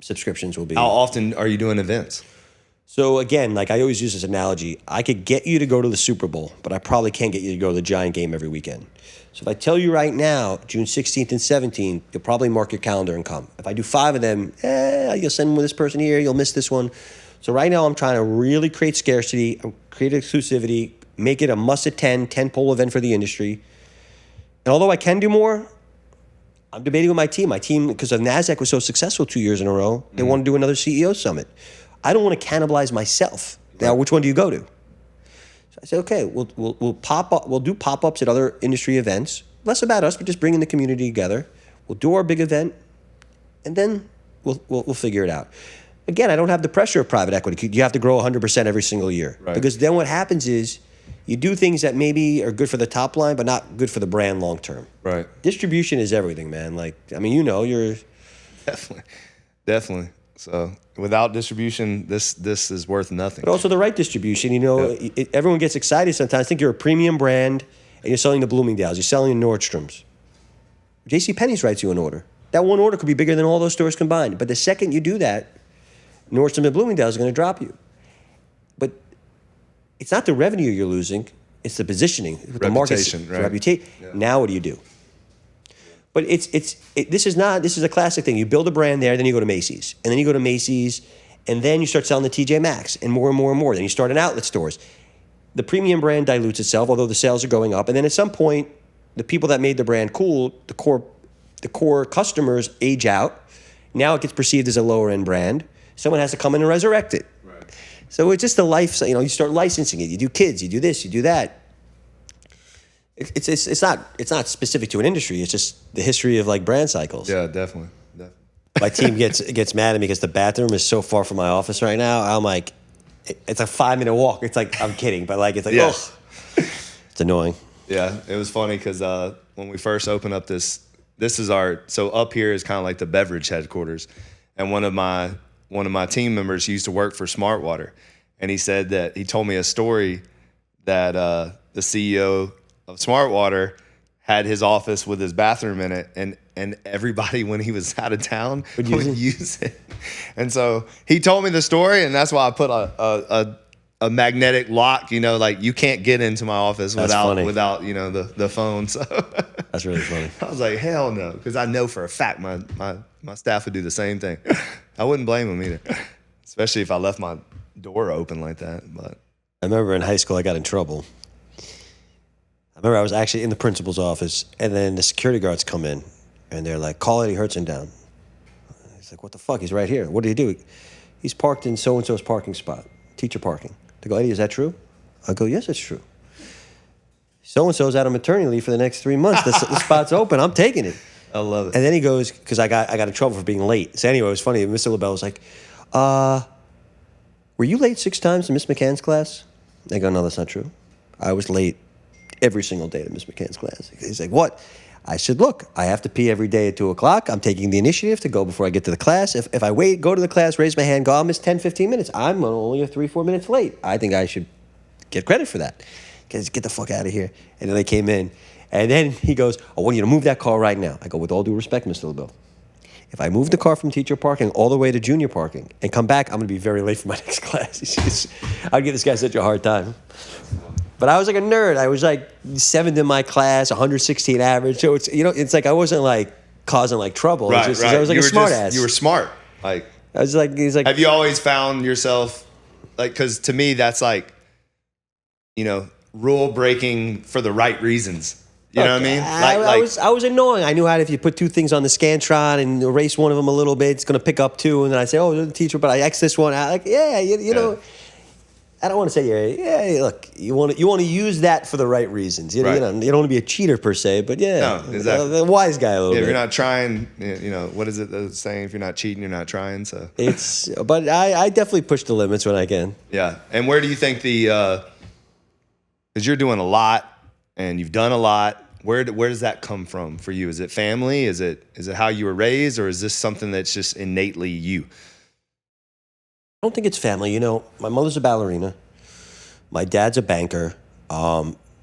Speaker 1: subscriptions will be.
Speaker 3: How often are you doing events?
Speaker 1: So again, like I always use this analogy, I could get you to go to the Super Bowl, but I probably can't get you to go to the Giant game every weekend. So if I tell you right now, June 16th and 17th, you'll probably mark your calendar and come. If I do 5 of them, you'll send this person here, you'll miss this one. So right now I'm trying to really create scarcity, create exclusivity, make it a must-attend, 10-pole event for the industry. And although I can do more, I'm debating with my team. My team, because of NASDAQ was so successful 2 years in a row, they want to do another CEO summit. I don't want to cannibalize myself. Now, which one do you go to? So I said, okay, we'll pop up. We'll do pop-ups at other industry events. Less about us, but just bringing the community together. We'll do our big event, and then we'll figure it out. Again, I don't have the pressure of private equity. You have to grow 100% every single year.
Speaker 3: Right.
Speaker 1: Because then what happens is you do things that maybe are good for the top line, but not good for the brand long term.
Speaker 3: Right.
Speaker 1: Distribution is everything, man. Like, I mean, you're
Speaker 3: definitely. So without distribution, this is worth nothing.
Speaker 1: But also the right distribution. Everyone gets excited sometimes. Think you're a premium brand and you're selling to Bloomingdale's. You're selling to Nordstrom's. JCPenney's writes you an order. That one order could be bigger than all those stores combined. But the second you do that, Nordstrom and Bloomingdale's are going to drop you. But it's not the revenue you're losing; it's the positioning, the market,
Speaker 3: right.
Speaker 1: reputation. Yeah. Now, what do you do? But this is a classic thing. You build a brand there, then you go to Macy's, and then you go to Macy's, and then you start selling to TJ Maxx, and more and more and more. Then you start in outlet stores. The premium brand dilutes itself, although the sales are going up, and then at some point, the people that made the brand cool, the core customers age out. Now it gets perceived as a lower end brand. Someone has to come in and resurrect it. Right. So it's just a life. You start licensing it. You do kids. You do this. You do that. It's not specific to an industry. It's just the history of like brand cycles.
Speaker 3: Yeah, definitely.
Speaker 1: My team gets mad at me because the bathroom is so far from my office right now. I'm like, it's a 5-minute walk. It's like, I'm kidding, but like, it's like, it's annoying.
Speaker 3: Yeah, it was funny because when we first opened up this this is so up here is kind of like the beverage headquarters. And one of my team members used to work for Smart Water. And he said that he told me a story that the CEO of Smart Water had his office with his bathroom in it, and everybody, when he was out of town, would use it. And so he told me the story, and that's why I put a magnetic lock, like you can't get into my office without the phone. So
Speaker 1: that's really funny.
Speaker 3: I was like, hell no, because I know for a fact my staff would do the same thing. I wouldn't blame them either, especially if I left my door open like that. But
Speaker 1: I remember in high school I got in trouble. I remember I was actually in the principal's office, and then the security guards come in, and they're like, call Eddie Hertzman down. He's like, what the fuck? He's right here. What did he do? He's parked in so-and-so's parking spot, teacher parking. They go, Eddie, is that true? I go, yes, it's true. So-and-so's out on maternity leave for the next 3 months. The spot's open. I'm taking it.
Speaker 3: I love it.
Speaker 1: And then he goes, because I got in trouble for being late. So anyway, it was funny. Mr. LaBelle was like, were you late 6 times in Miss McCann's class? I go, no, that's not true. I was late every single day to Miss McCann's class. He's like, what? I said, look, I have to pee every day at 2 o'clock. I'm taking the initiative to go before I get to the class. If I wait, go to the class, raise my hand, go, I'll miss 10, 15 minutes. I'm only 3-4 minutes late. I think I should get credit for that. Guys, get the fuck out of here. And then they came in. And then he goes, I want you to move that car right now. I go, with all due respect, Mr. LaBelle, if I move the car from teacher parking all the way to junior parking and come back, I'm going to be very late for my next class. I'd give this guy such a hard time. But I was like a nerd. I was like 7th in my class, 116 average. So it's like I wasn't like causing like trouble.
Speaker 3: Right.
Speaker 1: I was like a smart ass.
Speaker 3: You were smart. Like
Speaker 1: I was like, he's like.
Speaker 3: Have you always found yourself like? Because to me, that's like, rule breaking for the right reasons. You know what I mean?
Speaker 1: I was annoying. I knew how if you put 2 things on the Scantron and erase one of them a little bit, it's going to pick up 2. And then I say, oh, the teacher, but I X this one out. Like, you know. I don't want to say look, you want to use that for the right reasons. You don't want to be a cheater per se, but
Speaker 3: no, exactly.
Speaker 1: The wise guy a little bit.
Speaker 3: If you're not trying, what is it the saying? If you're not cheating, you're not trying. So
Speaker 1: but I definitely push the limits when I can.
Speaker 3: Yeah. And where do you think because you're doing a lot and you've done a lot, where does that come from for you? Is it family? Is it how you were raised, or is this something that's just innately you?
Speaker 1: I don't think it's family. My mother's a ballerina. My dad's a banker.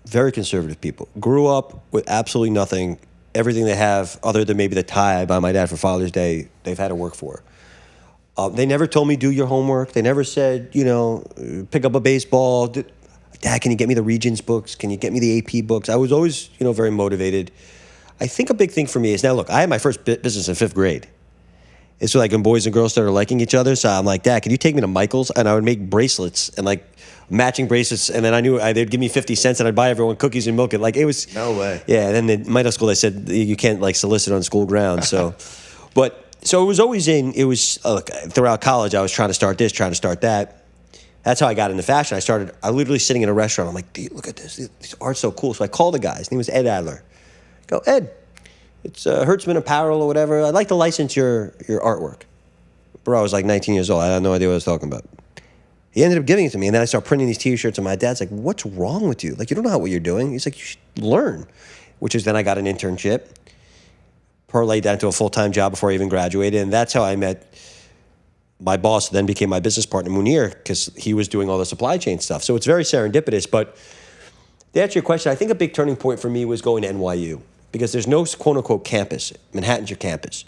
Speaker 1: Very conservative people. Grew up with absolutely nothing. Everything they have, other than maybe the tie I buy my dad for Father's Day, they've had to work for. They never told me do your homework. They never said, pick up a baseball. Dad, can you get me the Regents books? Can you get me the AP books? I was always, very motivated. I think a big thing for me is now, look, I had my first business in 5th grade. It's like when boys and girls started liking each other. So I'm like, Dad, can you take me to Michael's? And I would make bracelets and like matching bracelets. And then I knew they'd give me 50 cents and I'd buy everyone cookies and milk. Like it was.
Speaker 3: No way.
Speaker 1: Yeah. And then in middle school, they said you can't like solicit on school grounds. So, so it was always throughout college, I was trying to start this, trying to start that. That's how I got into fashion. I literally sitting in a restaurant. I'm like, dude, look at this. This art's so cool. So I called the guy. His name was Ed Adler. I go, Ed, it's Hertzman apparel or whatever. I'd like to license your artwork. Bro, I was like 19 years old. I had no idea what I was talking about. He ended up giving it to me, and then I started printing these T-shirts, and my dad's like, what's wrong with you? Like, you don't know what you're doing. He's like, you should learn. Which is then I got an internship, parlayed that into a full-time job before I even graduated, and that's how I met my boss, then became my business partner, Munir, because he was doing all the supply chain stuff. So it's very serendipitous, but to answer your question, I think a big turning point for me was going to NYU, because there's no quote-unquote campus. Manhattan's your campus.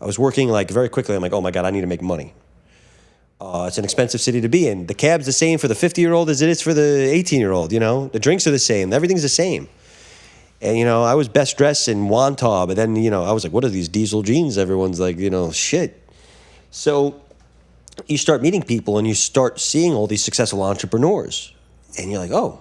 Speaker 1: I was working like very quickly. I'm like, oh my God, I need to make money. It's an expensive city to be in. The cab's the same for the 50-year-old as it is for the 18-year-old, The drinks are the same. Everything's the same. And, I was best dressed in Wantagh, but then, I was like, what are these diesel jeans? Everyone's like, shit. So you start meeting people and you start seeing all these successful entrepreneurs. And you're like, oh.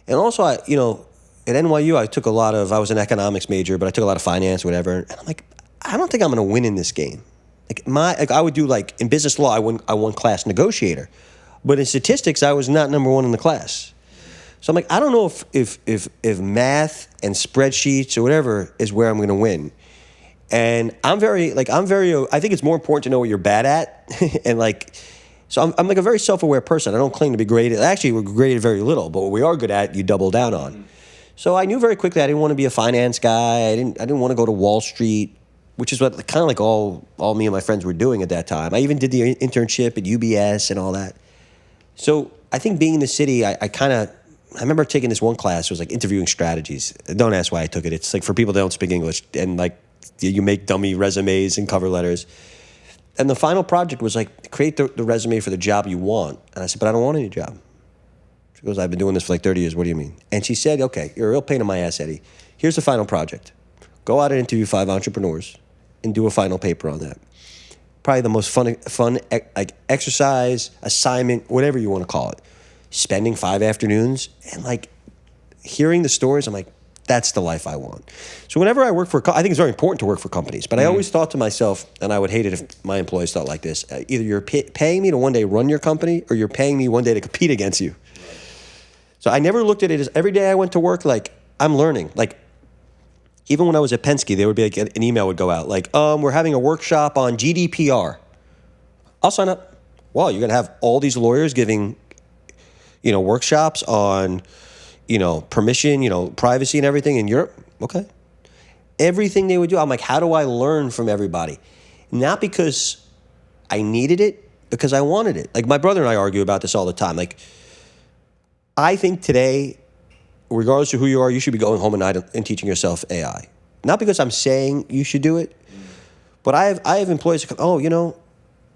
Speaker 1: And also, at NYU, I was an economics major, but I took a lot of finance, whatever. And I'm like, I don't think I'm going to win in this game. I would do in business law, I won class negotiator, but in statistics, I was not number 1 in the class. So I'm like, I don't know if math and spreadsheets or whatever is where I'm going to win. And I think it's more important to know what you're bad at, and so I'm like a very self-aware person. I don't claim to be great at. Actually, we're great at very little, but what we are good at, you double down on. So I knew very quickly I didn't want to be a finance guy. I didn't want to go to Wall Street, which is what kind of like all me and my friends were doing at that time. I even did the internship at UBS and all that. So I think being in the city, I remember taking this one class. It was like interviewing strategies. Don't ask why I took it. It's like for people that don't speak English, and like you make dummy resumes and cover letters. And the final project was like, create the resume for the job you want. And I said, but I don't want any job. She goes, I've been doing this for like 30 years. What do you mean? And she said, okay, you're a real pain in my ass, Eddie. Here's the final project. Go out and interview 5 entrepreneurs and do a final paper on that. Probably the most fun like exercise, assignment, whatever you want to call it. Spending 5 afternoons and like hearing the stories, I'm like, that's the life I want. So whenever I work for, I think it's very important to work for companies, but I always thought to myself, and I would hate it if my employees thought like this, either you're paying me to one day run your company or you're paying me one day to compete against you. So I never looked at it as every day I went to work, like I'm learning. Like even when I was at Penske, there would be like an email would go out like, we're having a workshop on GDPR. I'll sign up. Wow, you're going to have all these lawyers giving, workshops on, permission, privacy and everything in Europe. Okay. Everything they would do, I'm like, how do I learn from everybody? Not because I needed it, because I wanted it. Like my brother and I argue about this all the time. Like I think today, regardless of who you are, you should be going home at night and teaching yourself AI. Not because I'm saying you should do it, but I have employees that come,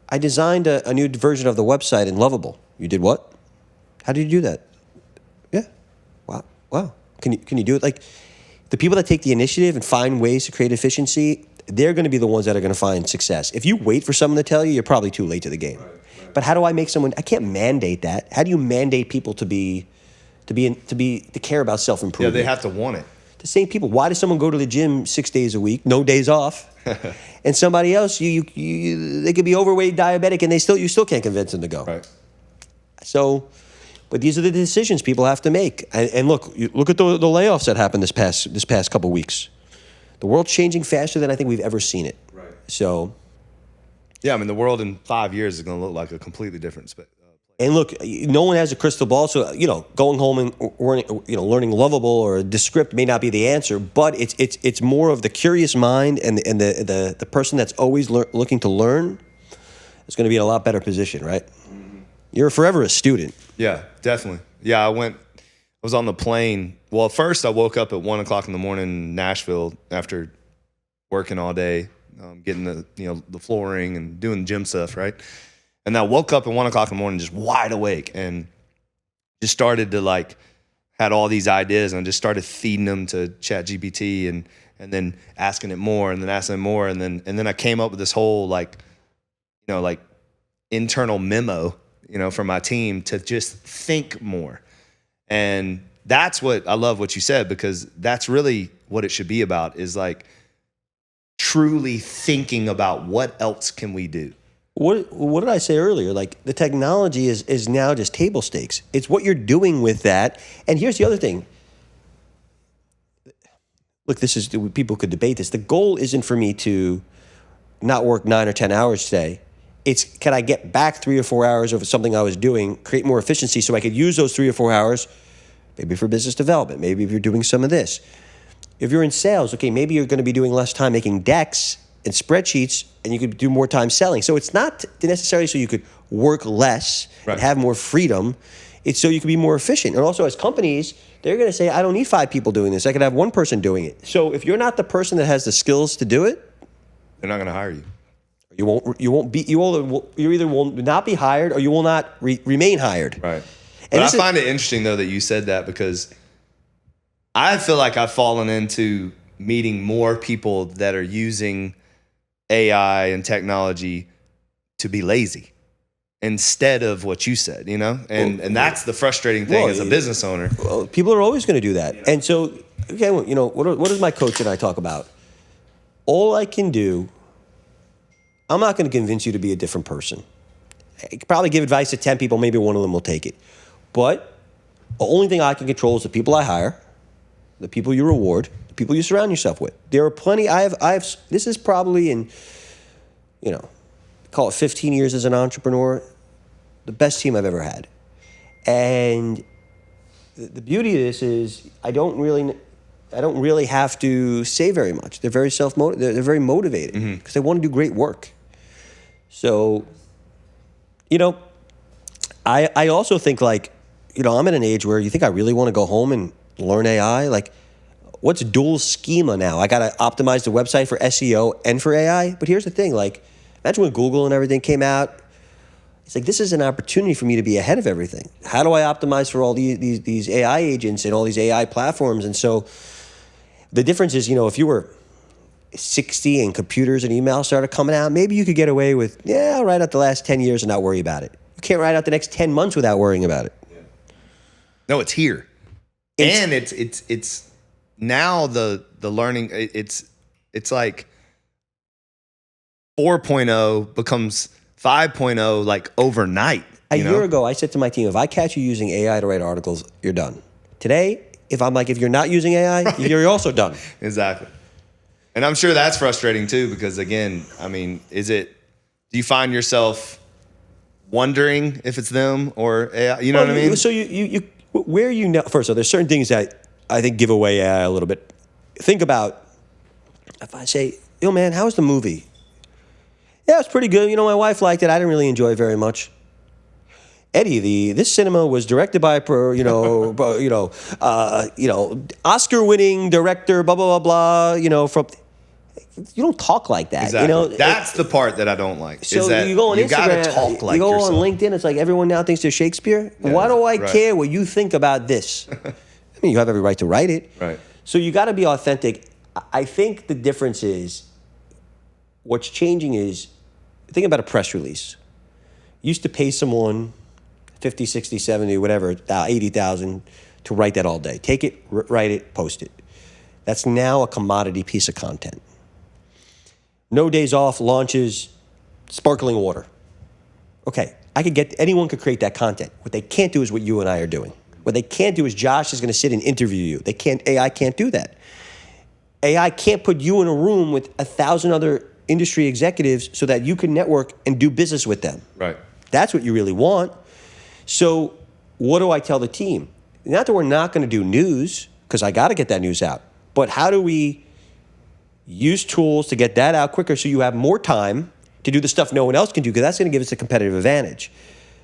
Speaker 1: I designed a new version of the website in Lovable. You did what? How did you do that? Yeah. Wow. Can you do it? Like the people that take the initiative and find ways to create efficiency, they're going to be the ones that are going to find success. If you wait for someone to tell you, you're probably too late to the game. Right. But how do I make someone? I can't mandate that. How do you mandate people to care about self-improvement?
Speaker 3: Yeah, they have to want it.
Speaker 1: The same people. Why does someone go to the gym 6 days a week, no days off, and somebody else they could be overweight, diabetic, and you still can't convince them to go.
Speaker 3: Right.
Speaker 1: So, but these are the decisions people have to make. And look at the layoffs that happened this past couple weeks. The world's changing faster than I think we've ever seen it.
Speaker 3: Right.
Speaker 1: So.
Speaker 3: Yeah, I mean the world in 5 years is going to look like a completely different space.
Speaker 1: And look, no one has a crystal ball, so going home and learning Lovable or Descript may not be the answer, but it's more of the curious mind and the person that's always looking to learn is going to be in a lot better position, right? Mm-hmm. You're forever a student.
Speaker 3: Yeah, definitely. Yeah, I was on the plane. Well, at first I woke up at 1:00 in the morning in Nashville after working all day, getting the flooring and doing gym stuff, right? And I woke up at 1:00 in the morning just wide awake and just started to had all these ideas and just started feeding them to ChatGPT and then asking it more and then asking it more and then I came up with this whole internal memo, for my team to just think more. And that's what I love what you said, because that's really what it should be about, is like truly thinking about what else can we do.
Speaker 1: What did I say earlier? Like the technology is now just table stakes. It's what you're doing with that. And here's the other thing. Look, people could debate this. The goal isn't for me to not work 9 or 10 hours today. It's, can I get back 3 or 4 hours of something I was doing, create more efficiency so I could use those 3 or 4 hours, maybe for business development, maybe if you're doing some of this. If you're in sales, okay, maybe you're going to be doing less time making decks and spreadsheets, and you could do more time selling. So it's not necessarily so you could work less and have more freedom. It's so you can be more efficient. And also as companies, they're going to say, I don't need 5 people doing this. I could have 1 person doing it. So if you're not the person that has the skills to do it,
Speaker 3: they're not going to hire you.
Speaker 1: You either will not be hired or you will not remain hired.
Speaker 3: Right. But I find it interesting though that you said that, because I feel like I've fallen into meeting more people that are using AI and technology to be lazy instead of what you said, and that's the frustrating thing as a business owner.
Speaker 1: Well, people are always going to do that. Yeah. And so, okay, what does my coach and I talk about? All I can do, I'm not going to convince you to be a different person. I could probably give advice to 10 people, maybe one of them will take it. But the only thing I can control is the people I hire, the people you reward, the people you surround yourself with. There are plenty. This is probably in, call it 15 years as an entrepreneur, the best team I've ever had. And the beauty of this is I don't really have to say very much. They're very they're very motivated because they want to do great work. So, I also think like, I'm at an age where you think I really want to go home and learn AI. Like, what's dual schema now? I got to optimize the website for SEO and for AI. But here's the thing, like, imagine when Google and everything came out. It's like, this is an opportunity for me to be ahead of everything. How do I optimize for all these AI agents and all these AI platforms? And so the difference is, if you were 60 and computers and email started coming out, maybe you could get away with, I'll write out the last 10 years and not worry about it. You can't write out the next 10 months without worrying about it.
Speaker 3: Yeah. No, it's here. And it's now the learning, it's like 4.0 becomes 5.0 like overnight.
Speaker 1: A year ago, I said to my team, if I catch you using AI to write articles, you're done. Today, if you're not using AI, right, you're also done.
Speaker 3: Exactly. And I'm sure that's frustrating too, because again, I mean, do you find yourself wondering if it's them or AI? You know what I mean?
Speaker 1: So first of all, there's certain things that I think give away AI a little bit. Think about if I say, man, how was the movie? Yeah, it was pretty good. My wife liked it. I didn't really enjoy it very much. Eddie, this cinema was directed by, Oscar-winning director, blah blah blah blah. From you don't talk like that.
Speaker 3: Exactly. That's the part that I don't like.
Speaker 1: So
Speaker 3: is that
Speaker 1: you go on Instagram,
Speaker 3: gotta talk like
Speaker 1: you go
Speaker 3: yourself.
Speaker 1: on LinkedIn. It's like everyone now thinks they're Shakespeare. Yeah, why do I care what you think about this? I mean, you have every right to write it.
Speaker 3: Right.
Speaker 1: So you got to be authentic. I think the difference is what's changing is. Think about a press release. You used to pay someone 50, 60, 70, whatever, 80,000 to write that all day. Take it, write it, post it. That's now a commodity piece of content. No Days Off launches sparkling water. Okay, anyone could create that content. What they can't do is what you and I are doing. What they can't do is Josh is going to sit and interview you. AI can't do that. AI can't put you in a room with 1,000 other industry executives so that you can network and do business with them.
Speaker 3: Right.
Speaker 1: That's what you really want. So what do I tell the team? Not that we're not going to do news, because I got to get that news out, but how do we use tools to get that out quicker so you have more time to do the stuff no one else can do, because that's going to give us a competitive advantage.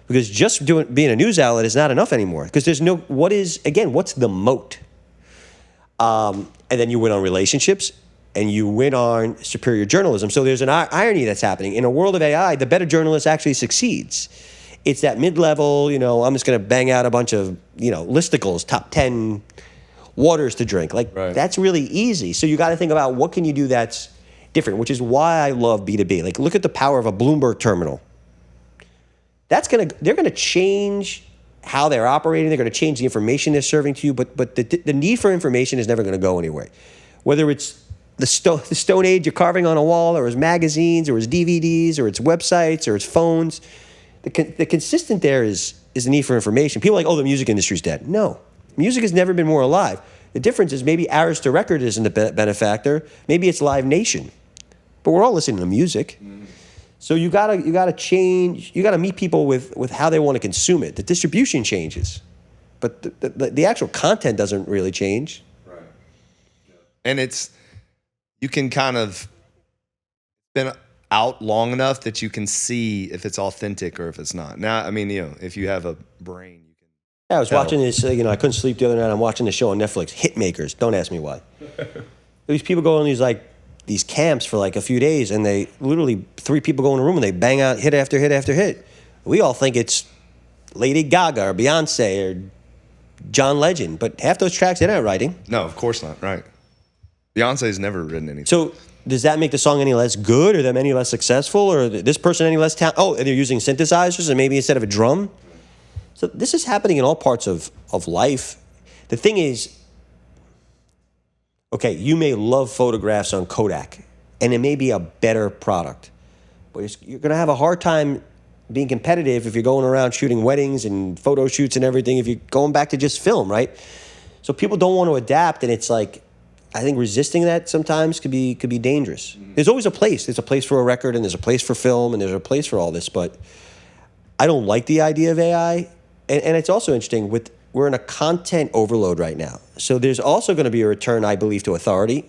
Speaker 1: Because just being a news outlet is not enough anymore, because there's what's the moat? And then you win on relationships, and you win on superior journalism. So there's an irony that's happening. In a world of AI, the better journalist actually succeeds. It's that mid-level, I'm just going to bang out a bunch of, listicles, top 10 waters to drink. That's really easy. So you got to think about what can you do that's different, which is why I love B2B. Like, look at the power of a Bloomberg terminal. They're going to change how they're operating. They're going to change the information they're serving to you, but the need for information is never going to go anywhere. Whether it's the Stone Age you're carving on a wall, or it's magazines, or it's DVDs, or it's websites, or it's phones. The consistent there is the need for information. People are like, the music industry's dead. No, music has never been more alive. The difference is maybe Arista Record isn't a benefactor. Maybe it's Live Nation, but we're all listening to music. Mm-hmm. So you gotta change. You gotta meet people with how they want to consume it. The distribution changes, but the actual content doesn't really change.
Speaker 3: Right. Yeah. And you can kind of been out long enough that you can see if it's authentic or if it's not. Now, I mean, if you have a brain, you can.
Speaker 1: Yeah, I was watching this. I couldn't sleep the other night. I'm watching the show on Netflix, Hitmakers. Don't ask me why. These people go on these camps for like a few days, and they literally 3 people go in a room and they bang out hit after hit after hit. We all think it's Lady Gaga or Beyonce or John Legend, but half those tracks they're not writing.
Speaker 3: No, of course not. Right. Beyonce's never written anything.
Speaker 1: So does that make the song any less good, or them any less successful, or this person any less talented? Oh, and they're using synthesizers, and maybe instead of a drum. So this is happening in all parts of life. The thing is, okay, you may love photographs on Kodak, and it may be a better product, but you're going to have a hard time being competitive if you're going around shooting weddings and photo shoots and everything, if you're going back to just film, right? So people don't want to adapt, and it's like, I think resisting that sometimes could be dangerous. Mm-hmm. There's always a place. There's a place for a record, and there's a place for film, and there's a place for all this, but I don't like the idea of AI. And it's also interesting with we're in a content overload right now. So there's also going to be a return, I believe, to authority.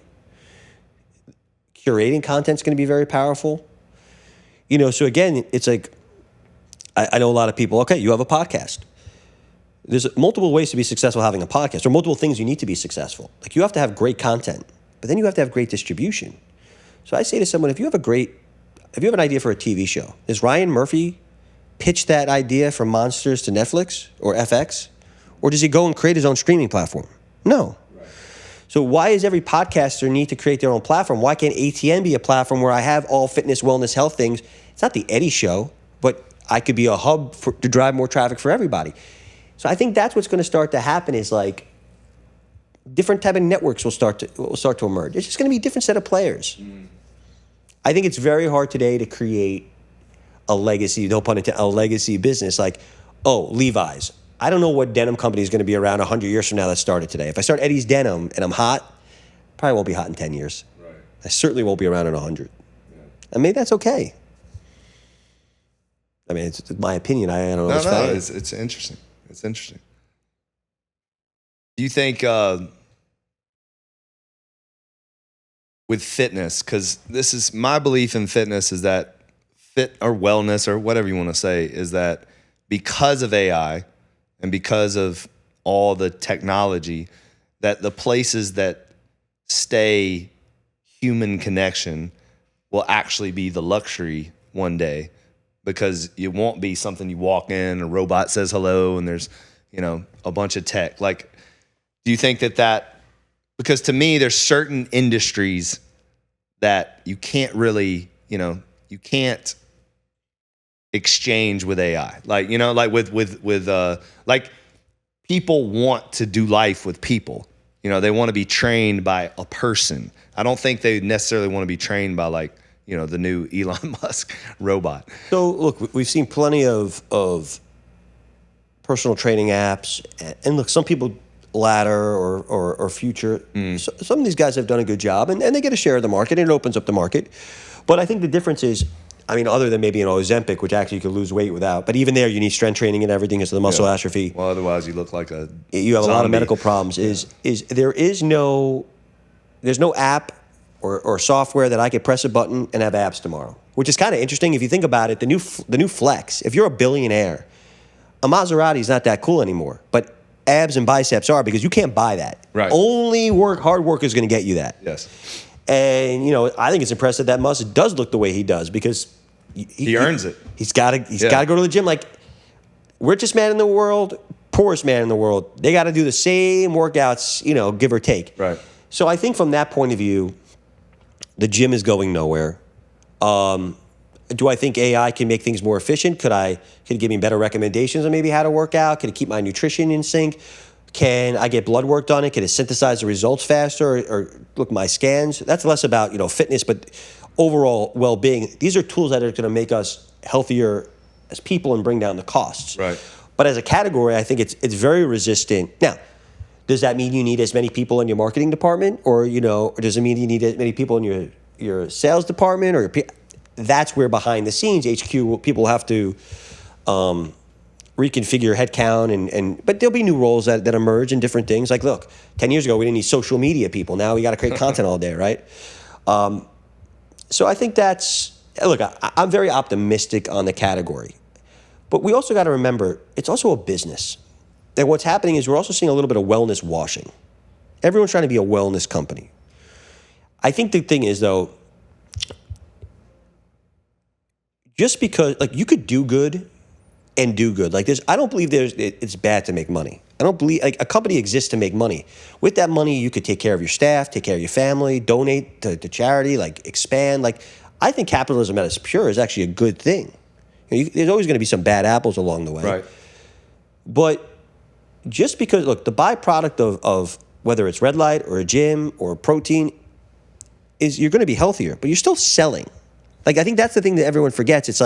Speaker 1: Curating content is going to be very powerful. So again, it's like, I know a lot of people, okay, you have a podcast. There's multiple ways to be successful having a podcast, or multiple things you need to be successful. Like, you have to have great content, but then you have to have great distribution. So I say to someone, if you have an idea for a TV show, does Ryan Murphy pitch that idea from Monsters to Netflix or FX? Or does he go and create his own streaming platform? No. Right. So why does every podcaster need to create their own platform? Why can't ATN be a platform where I have all fitness, wellness, health things? It's not the Eddie show, but I could be a hub to drive more traffic for everybody. So I think that's what's going to start to happen is like different type of networks will start to emerge. It's just going to be a different set of players. I think it's very hard today to create a legacy, no pun intended, a legacy business like, Levi's. I don't know what denim company is going to be around 100 years from now that started today. If I start Eddie's Denim and I'm hot, probably won't be hot in 10 years. Right. I certainly won't be around in 100. Yeah. I mean, that's okay. I mean, it's my opinion. I don't know.
Speaker 3: It's interesting. It's interesting. Do you think with fitness, because this is my belief in fitness, is that fit or wellness or whatever you want to say, is that because of AI and because of all the technology, that the places that stay human connection will actually be the luxury one day, because it won't be something you walk in, a robot says hello, and there's, a bunch of tech. Like, do you think that, because to me, there's certain industries that you can't really, you can't exchange with AI. Like, like with like, people want to do life with people. They want to be trained by a person. I don't think they necessarily want to be trained by like, the new Elon Musk robot. So
Speaker 1: look, we've seen plenty of personal training apps, and look, some people Ladder or Future. So, some of these guys have done a good job, and they get a share of the market, and it opens up the market. But I think the difference is, other than maybe an Ozempic, which actually you could lose weight without, but even there you need strength training and everything because of the muscle atrophy.
Speaker 3: Well, otherwise you look like you
Speaker 1: have
Speaker 3: zombie.
Speaker 1: A lot of medical problems. There's no app or software that I could press a button and have abs tomorrow, which is kind of interesting if you think about it. The new Flex. If you're a billionaire, a Maserati is not that cool anymore, but abs and biceps are, because you can't buy that.
Speaker 3: Right.
Speaker 1: Only hard work is going to get you that.
Speaker 3: Yes.
Speaker 1: And I think it's impressive that Musk does look the way he does, because
Speaker 3: he earns it.
Speaker 1: He's got to go to the gym. Like, richest man in the world, poorest man in the world, they got to do the same workouts, give or take.
Speaker 3: Right.
Speaker 1: So I think from that point of view, the gym is going nowhere. Do I think AI can make things more efficient? Could it give me better recommendations on maybe how to work out? Could it keep my nutrition in sync? Can I get blood work done? Can it synthesize the results faster? Or look, my scans? That's less about fitness, but overall well-being. These are tools that are going to make us healthier as people and bring down the costs.
Speaker 3: Right.
Speaker 1: But as a category, I think it's very resistant. Now, does that mean you need as many people in your marketing department, or or does it mean you need as many people in your sales department, or that's where behind the scenes HQ people have to reconfigure headcount but there'll be new roles that emerge and different things. Like, look, 10 years ago we didn't need social media people. Now we got to create content all day, right? So I think I'm very optimistic on the category, but we also got to remember it's also a business. And what's happening is we're also seeing a little bit of wellness washing. Everyone's trying to be a wellness company. I think the thing is, though, just because you could do good and do good. Like, I don't believe it's bad to make money. I don't believe a company exists to make money. With that money, you could take care of your staff, take care of your family, donate to charity, expand. I think capitalism at its pure is actually a good thing. There's always going to be some bad apples along the way.
Speaker 3: Right.
Speaker 1: But just because, look, the byproduct of whether it's red light or a gym or protein is you're going to be healthier, but you're still selling. I think that's the thing that everyone forgets. It's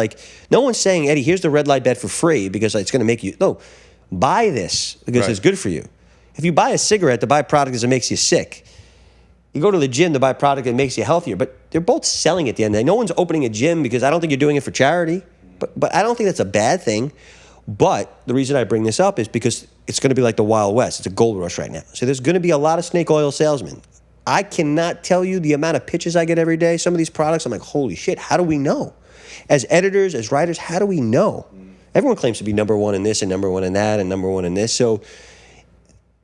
Speaker 1: no one's saying, Eddie, here's the red light bed for free because it's going to make you. No, buy this because it's good for you. If you buy a cigarette, the byproduct is it makes you sick. You go to the gym, the byproduct, it makes you healthier. But they're both selling at the end of the day. No one's opening a gym because I don't think you're doing it for charity. But I don't think that's a bad thing. But the reason I bring this up is because it's going to be like the Wild West. It's a gold rush right now. So there's going to be a lot of snake oil salesmen. I cannot tell you the amount of pitches I get every day. Some of these products, I'm like, holy shit, how do we know? As editors, as writers, how do we know? Everyone claims to be number one in this and number one in that and number one in this. So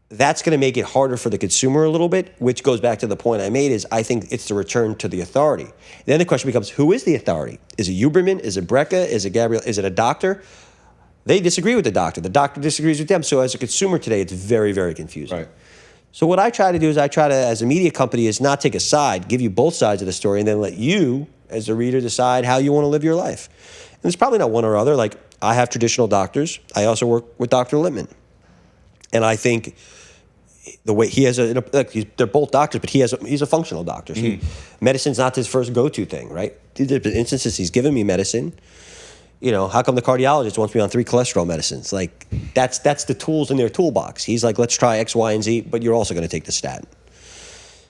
Speaker 1: that's going to make it harder for the consumer a little bit, which goes back to the point I made is I think it's the return to the authority. Then the question becomes, who is the authority? Is it Huberman? Is it Brecka? Is it Gabriel? Is it a doctor? They disagree with the doctor. The doctor disagrees with them. So as a consumer today, it's very, very confusing.
Speaker 3: Right.
Speaker 1: So what I try to do is as a media company, is not take a side, give you both sides of the story, and then let you, as a reader, decide how you want to live your life. And it's probably not one or other. Like, I have traditional doctors. I also work with Dr. Lippman. And I think the way he has they're both doctors, but he's a functional doctor. Medicine's not his first go-to thing, right? There's been instances he's given me medicine. You know, how come the cardiologist wants me on 3 cholesterol medicines? Like, that's the tools in their toolbox. He's like, let's try X, Y, and Z, but you're also going to take the statin.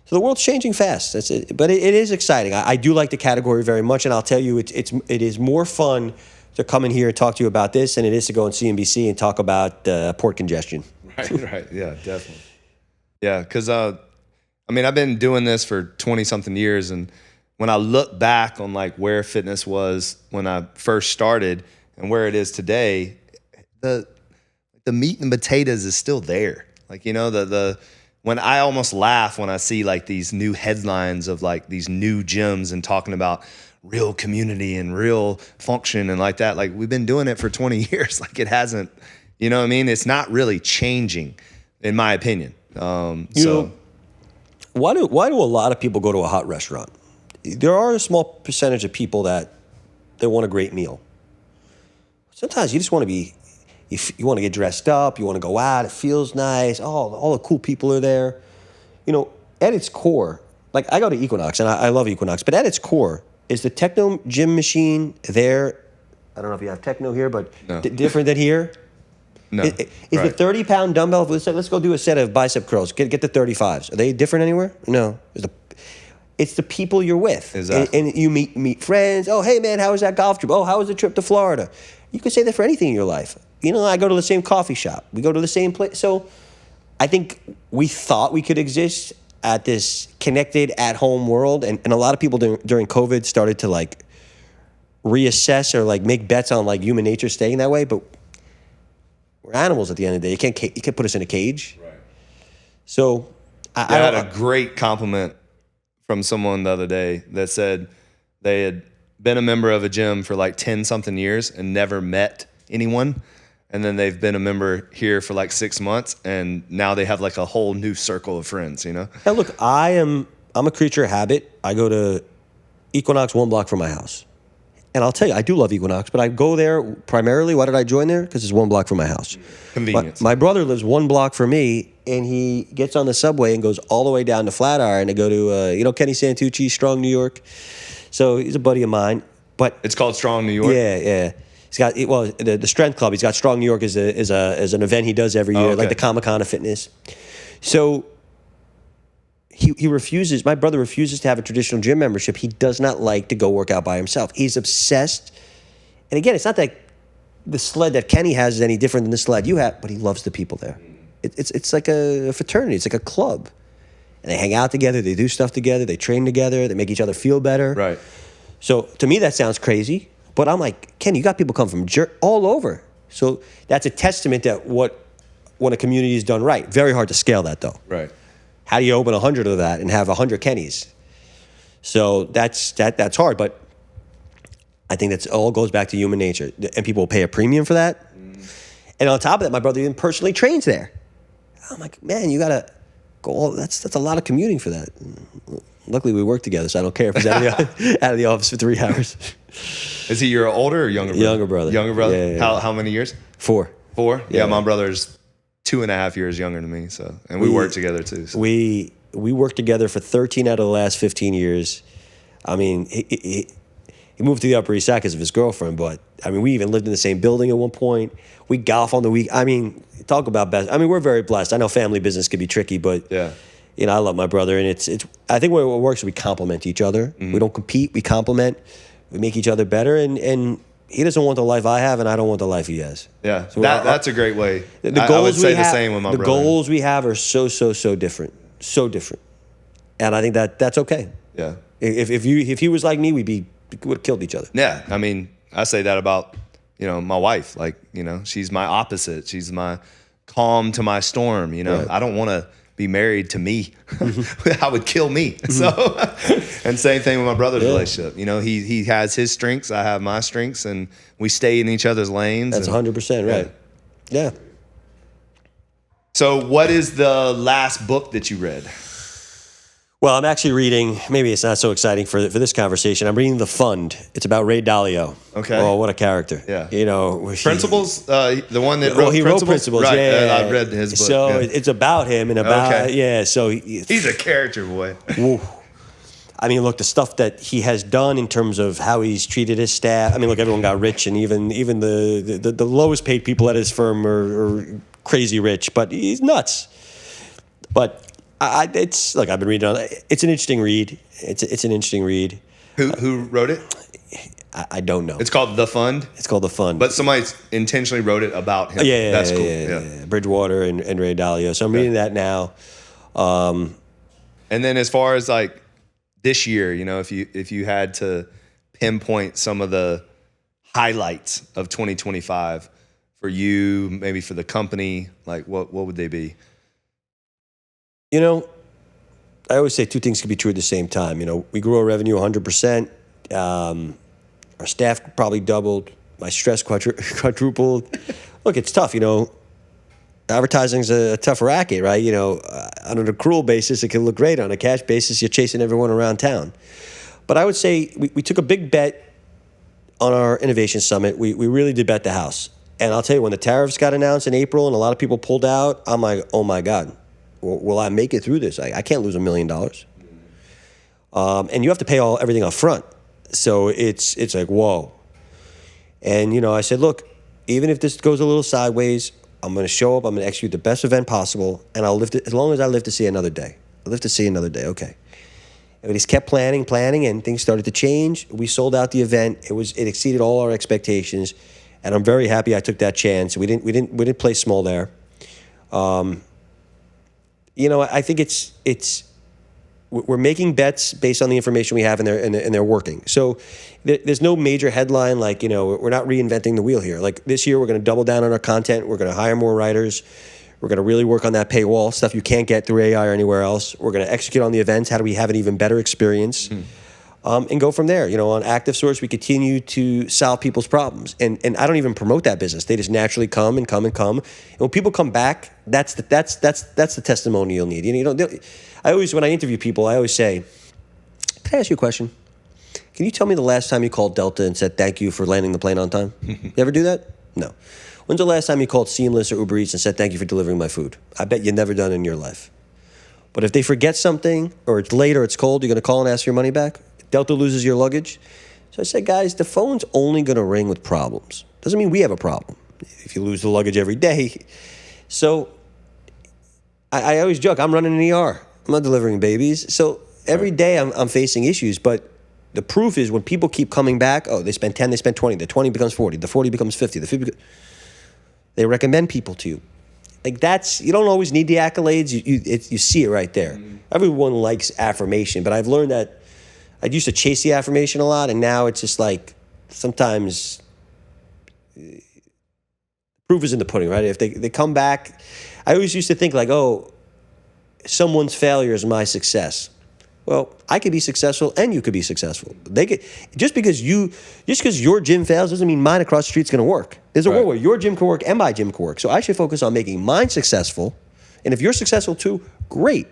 Speaker 1: So the world's changing fast. That's it. But it is exciting. I do like the category very much, and I'll tell you, it is more fun to come in here and talk to you about this than it is to go on CNBC and talk about port congestion.
Speaker 3: Right. Yeah, definitely. Yeah, because, I've been doing this for 20-something years, and when I look back on like where fitness was when I first started and where it is today, the meat and potatoes is still there. Like, you know, when I almost laugh when I see like these new headlines of like these new gyms and talking about real community and real function and like that. Like, we've been doing it for 20 years. Like, it hasn't, you know what I mean? It's not really changing, in my opinion.
Speaker 1: Why do a lot of people go to a hot restaurant? There are a small percentage of people that they want a great meal. Sometimes you just want to you want to get dressed up, you want to go out, it feels nice, all the cool people are there. You know, at its core, like, I go to Equinox, and I love Equinox, but at its core, is the techno gym machine there? I don't know if you have techno here, but
Speaker 3: no.
Speaker 1: Different than here?
Speaker 3: No.
Speaker 1: Is the 30-pound dumbbell, let's go do a set of bicep curls, get the 35s. Are they different anywhere? No. It's the people you're with.
Speaker 3: Exactly.
Speaker 1: And you meet friends. Oh, hey, man, how was that golf trip? Oh, how was the trip to Florida? You could say that for anything in your life. You know, I go to the same coffee shop. We go to the same place. So I think we thought we could exist at this connected, at-home world. And a lot of people during COVID started to, like, reassess or, like, make bets on, like, human nature staying that way. But we're animals at the end of the day. You can't put us in a cage. Right. So
Speaker 3: I had a great compliment from someone the other day that said they had been a member of a gym for like 10-something years and never met anyone. And then they've been a member here for like 6 months, and now they have like a whole new circle of friends, you know?
Speaker 1: Now, look, I'm a creature of habit. I go to Equinox 1 block from my house. And I'll tell you, I do love Equinox, but I go there primarily. Why did I join there? Because it's 1 block from my house.
Speaker 3: Convenience.
Speaker 1: My brother lives 1 block from me, and he gets on the subway and goes all the way down to Flatiron to go to, Kenny Santucci, Strong New York. So he's a buddy of mine. But
Speaker 3: it's called Strong New York?
Speaker 1: Yeah. He's got, the Strength Club. He's got Strong New York as an event he does every year,
Speaker 3: okay.
Speaker 1: like the Comic-Con of fitness. So he refuses, my brother refuses to have a traditional gym membership. He does not like to go work out by himself. He's obsessed. And again, it's not that the sled that Kenny has is any different than the sled you have, but he loves the people there. It's like a fraternity. It's like a club. And they hang out together. They do stuff together. They train together. They make each other feel better.
Speaker 3: Right.
Speaker 1: So to me, that sounds crazy. But I'm like, Ken, you got people come from all over. So that's a testament that what a community is done right. Very hard to scale that, though.
Speaker 3: Right.
Speaker 1: How do you open 100 of that and have 100 Kennys? So that's hard. But I think that all goes back to human nature. And people will pay a premium for that. And on top of that, my brother even personally trains there. I'm like, man, you got to go. That's a lot of commuting for that. Luckily, we work together, so I don't care if he's out of the office for 3 hours.
Speaker 3: Is he your older or younger brother?
Speaker 1: Younger brother.
Speaker 3: Younger brother?
Speaker 1: Yeah.
Speaker 3: How many years?
Speaker 1: 4.
Speaker 3: 4? Yeah,
Speaker 1: Yeah.
Speaker 3: my brother's 2.5 years younger than me, so, and we work together too. So.
Speaker 1: We worked together for 13 out of the last 15 years. I mean, he moved to the Upper East Side because of his girlfriend, but I mean, we even lived in the same building at one point. We golf on the week. I mean, talk about best. I mean, we're very blessed. I know family business can be tricky, but
Speaker 3: yeah.
Speaker 1: I love my brother, and it's. I think what works is we complement each other. Mm-hmm. We don't compete. We complement. We make each other better, and he doesn't want the life I have, and I don't want the life he has.
Speaker 3: Yeah,
Speaker 1: So
Speaker 3: that's a great way.
Speaker 1: The goals
Speaker 3: I would say
Speaker 1: we
Speaker 3: the
Speaker 1: have,
Speaker 3: same with my brother.
Speaker 1: The goals we have are so different, so different, and I think that's okay.
Speaker 3: Yeah.
Speaker 1: If he was like me, we would have killed each other.
Speaker 3: Yeah, I mean, I say that about, my wife. Like, she's my opposite. She's my calm to my storm.
Speaker 1: Right.
Speaker 3: I don't want to be married to me. I would kill me. So, and same thing with my brother's relationship. He has his strengths, I have my strengths, and we stay in each other's lanes.
Speaker 1: That's 100% right. Yeah.
Speaker 3: So, what is the last book that you read?
Speaker 1: Well, I'm actually reading, maybe it's not so exciting for this conversation. I'm reading The Fund. It's about Ray Dalio.
Speaker 3: Okay.
Speaker 1: Oh, what a character.
Speaker 3: Yeah.
Speaker 1: Principles?
Speaker 3: The one that
Speaker 1: wrote Principles? He wrote Principles,
Speaker 3: right.
Speaker 1: yeah.
Speaker 3: I've read his book.
Speaker 1: So it's about him and about, so.
Speaker 3: He's a character, boy.
Speaker 1: I mean, look, the stuff that he has done in terms of how he's treated his staff. I mean, look, everyone got rich, and even the lowest paid people at his firm are crazy rich, but he's nuts. But I've been reading on it. It's an interesting read. It's an interesting read.
Speaker 3: Who wrote it?
Speaker 1: I don't know.
Speaker 3: It's called The Fund?
Speaker 1: It's called The Fund.
Speaker 3: But somebody intentionally wrote it about him.
Speaker 1: Yeah,
Speaker 3: that's cool.
Speaker 1: Yeah. Bridgewater and Ray Dalio. So I'm reading that now.
Speaker 3: And then as far as like this year, if you had to pinpoint some of the highlights of 2025 for you, maybe for the company, like what would they be?
Speaker 1: I always say two things can be true at the same time. We grew our revenue 100%. Our staff probably doubled. My stress quadrupled. Look, it's tough. Advertising's a tough racket, right? On an accrual basis, it can look great. On a cash basis, you're chasing everyone around town. But I would say we took a big bet on our innovation summit. We really did bet the house. And I'll tell you, when the tariffs got announced in April and a lot of people pulled out, I'm like, oh my God. Will I make it through this? I can't lose $1 million. And you have to pay everything up front. So it's like, whoa. And, I said, look, even if this goes a little sideways, I'm going to show up. I'm going to execute the best event possible. And I'll live as long as I live to see another day. I live to see another day. Okay. And we just kept planning, and things started to change. We sold out the event. It exceeded all our expectations. And I'm very happy I took that chance. We didn't play small there. I think we're making bets based on the information we have, and they're working. So there's no major headline like, we're not reinventing the wheel here. Like this year, we're going to double down on our content. We're going to hire more writers. We're going to really work on that paywall stuff you can't get through AI or anywhere else. We're going to execute on the events. How do we have an even better experience? And go from there. On Active Source, we continue to solve people's problems. And I don't even promote that business. They just naturally come and come and come. And when people come back, that's the testimony you'll need. When I interview people, I always say, can I ask you a question? Can you tell me the last time you called Delta and said thank you for landing the plane on time? You ever do that? No. When's the last time you called Seamless or Uber Eats and said thank you for delivering my food? I bet you've never done it in your life. But if they forget something, or it's late or it's cold, you're going to call and ask for your money back? Delta loses your luggage. So I said, guys, the phone's only going to ring with problems. Doesn't mean we have a problem if you lose the luggage every day. So I always joke, I'm running an ER. I'm not delivering babies. So every day I'm facing issues. But the proof is when people keep coming back, they spend 10, they spend 20. The 20 becomes 40. The 40 becomes 50. The 50 they recommend people to you. Like you don't always need the accolades. You see it right there. Everyone likes affirmation. But I've learned that I used to chase the affirmation a lot, and now it's just like sometimes proof is in the pudding, right? If they come back, I always used to think like, someone's failure is my success. Well, I could be successful and you could be successful. Just because your gym fails doesn't mean mine across the street's going to work. There's a world where your gym can work and my gym can work. So I should focus on making mine successful. And if you're successful too, great.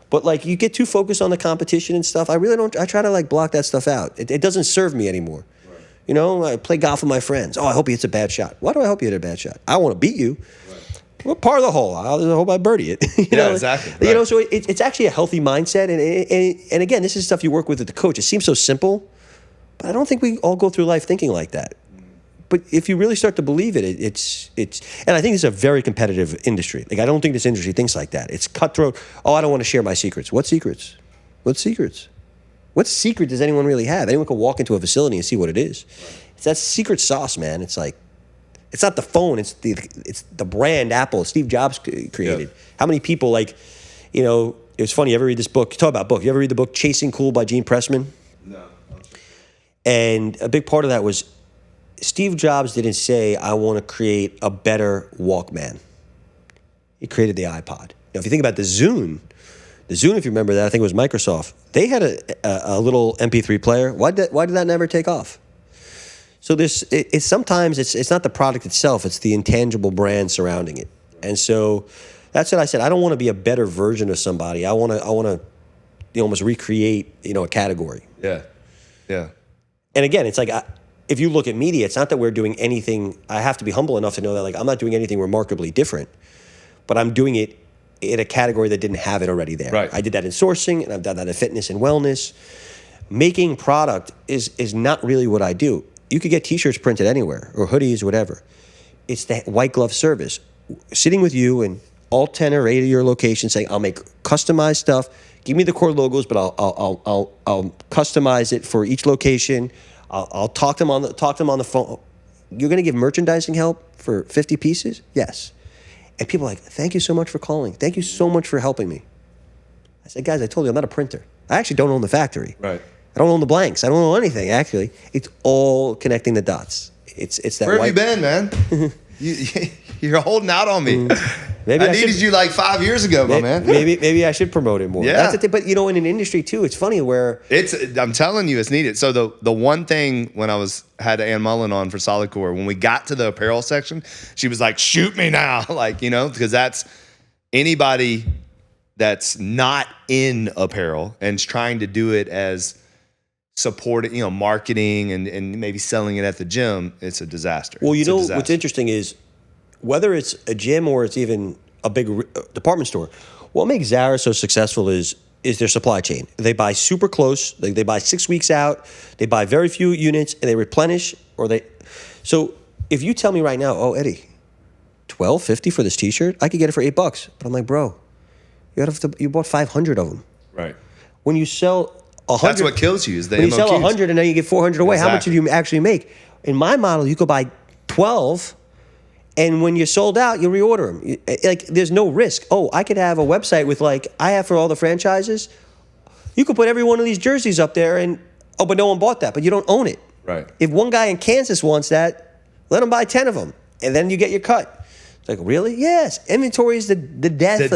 Speaker 1: But you get too focused on the competition and stuff. I try to block that stuff out. It doesn't serve me anymore. Right. I play golf with my friends. I hope he hits a bad shot. Why do I hope you hit a bad shot? I want to beat you. Right. Well, par of the hole. I hope I birdie it.
Speaker 3: Exactly.
Speaker 1: Right. So it's actually a healthy mindset. And again, this is stuff you work with the coach. It seems so simple, but I don't think we all go through life thinking like that. But if you really start to believe it, it's and I think it's a very competitive industry. I don't think this industry thinks like that. It's cutthroat. I don't want to share my secrets. What secrets? What secrets? What secret does anyone really have? Anyone can walk into a facility and see what it is. It's that secret sauce, man. It's like, it's not the phone. It's the brand Apple. Steve Jobs created.
Speaker 3: Yeah.
Speaker 1: How many people like, you know? It was funny. You ever read this book? Talk about book. You ever read the book Chasing Cool by Gene Pressman?
Speaker 3: No.
Speaker 1: And a big part of that was Steve Jobs didn't say, I want to create a better Walkman. He created the iPod. Now, if you think about the Zune, if you remember that, I think it was Microsoft. They had a little MP3 player. Why did that never take off? So sometimes it's not the product itself, it's the intangible brand surrounding it. And so that's what I said. I don't want to be a better version of somebody. I want to almost recreate, a category.
Speaker 3: Yeah. Yeah.
Speaker 1: And again, it's like if you look at media, it's not that we're doing anything. I have to be humble enough to know that I'm not doing anything remarkably different, but I'm doing it in a category that didn't have it already there.
Speaker 3: Right.
Speaker 1: I did that in sourcing, and I've done that in fitness and wellness. Making product is not really what I do. You could get T-shirts printed anywhere or hoodies or whatever. It's that white glove service. Sitting with you in all 10 or 8 of your locations saying, I'll make customized stuff. Give me the core logos, but I'll customize it for each location. I'll talk to them on the phone. You're going to give merchandising help for 50 pieces? Yes. And people are like, thank you so much for calling. Thank you so much for helping me. I said, guys, I told you I'm not a printer. I actually don't own the factory.
Speaker 3: Right.
Speaker 1: I don't own the blanks. I don't own anything, actually. It's all connecting the dots. It's that
Speaker 3: Where have you been, man? You're holding out on me.
Speaker 1: Maybe
Speaker 3: I needed you like 5 years ago, my man.
Speaker 1: Maybe I should promote it more.
Speaker 3: Yeah.
Speaker 1: That's the thing. But in an industry too, it's funny where
Speaker 3: I'm telling you, it's needed. So the one thing when I had Ann Mullen on for Solid Core, when we got to the apparel section, she was like, "Shoot me now," because that's anybody that's not in apparel and is trying to do it as supporting, marketing and maybe selling it at the gym. It's a disaster.
Speaker 1: Well,
Speaker 3: It's a
Speaker 1: what's
Speaker 3: disaster.
Speaker 1: interesting is whether it's a gym or it's even a big department store, what makes Zara so successful is their supply chain. They buy super close. They buy 6 weeks out. They buy very few units and they replenish. So if you tell me right now, oh, Eddie, $12.50 for this T-shirt, I could get it for $8. But I'm like, bro, you bought 500 of them.
Speaker 3: Right.
Speaker 1: When you sell 100,
Speaker 3: That's what kills you is the
Speaker 1: when you
Speaker 3: MOQs.
Speaker 1: sell 100 and then you get 400 away, how much
Speaker 3: Exactly.
Speaker 1: do you actually make? In my model, you could buy 12. And when you're sold out, you reorder them. Like, there's no risk. Oh, I could have a website with I have for all the franchises. You could put every one of these jerseys up there but no one bought that, but you don't own it.
Speaker 3: Right.
Speaker 1: If one guy in Kansas wants that, let him buy 10 of them, and then you get your cut. It's like, really? Yes. Inventory is the death.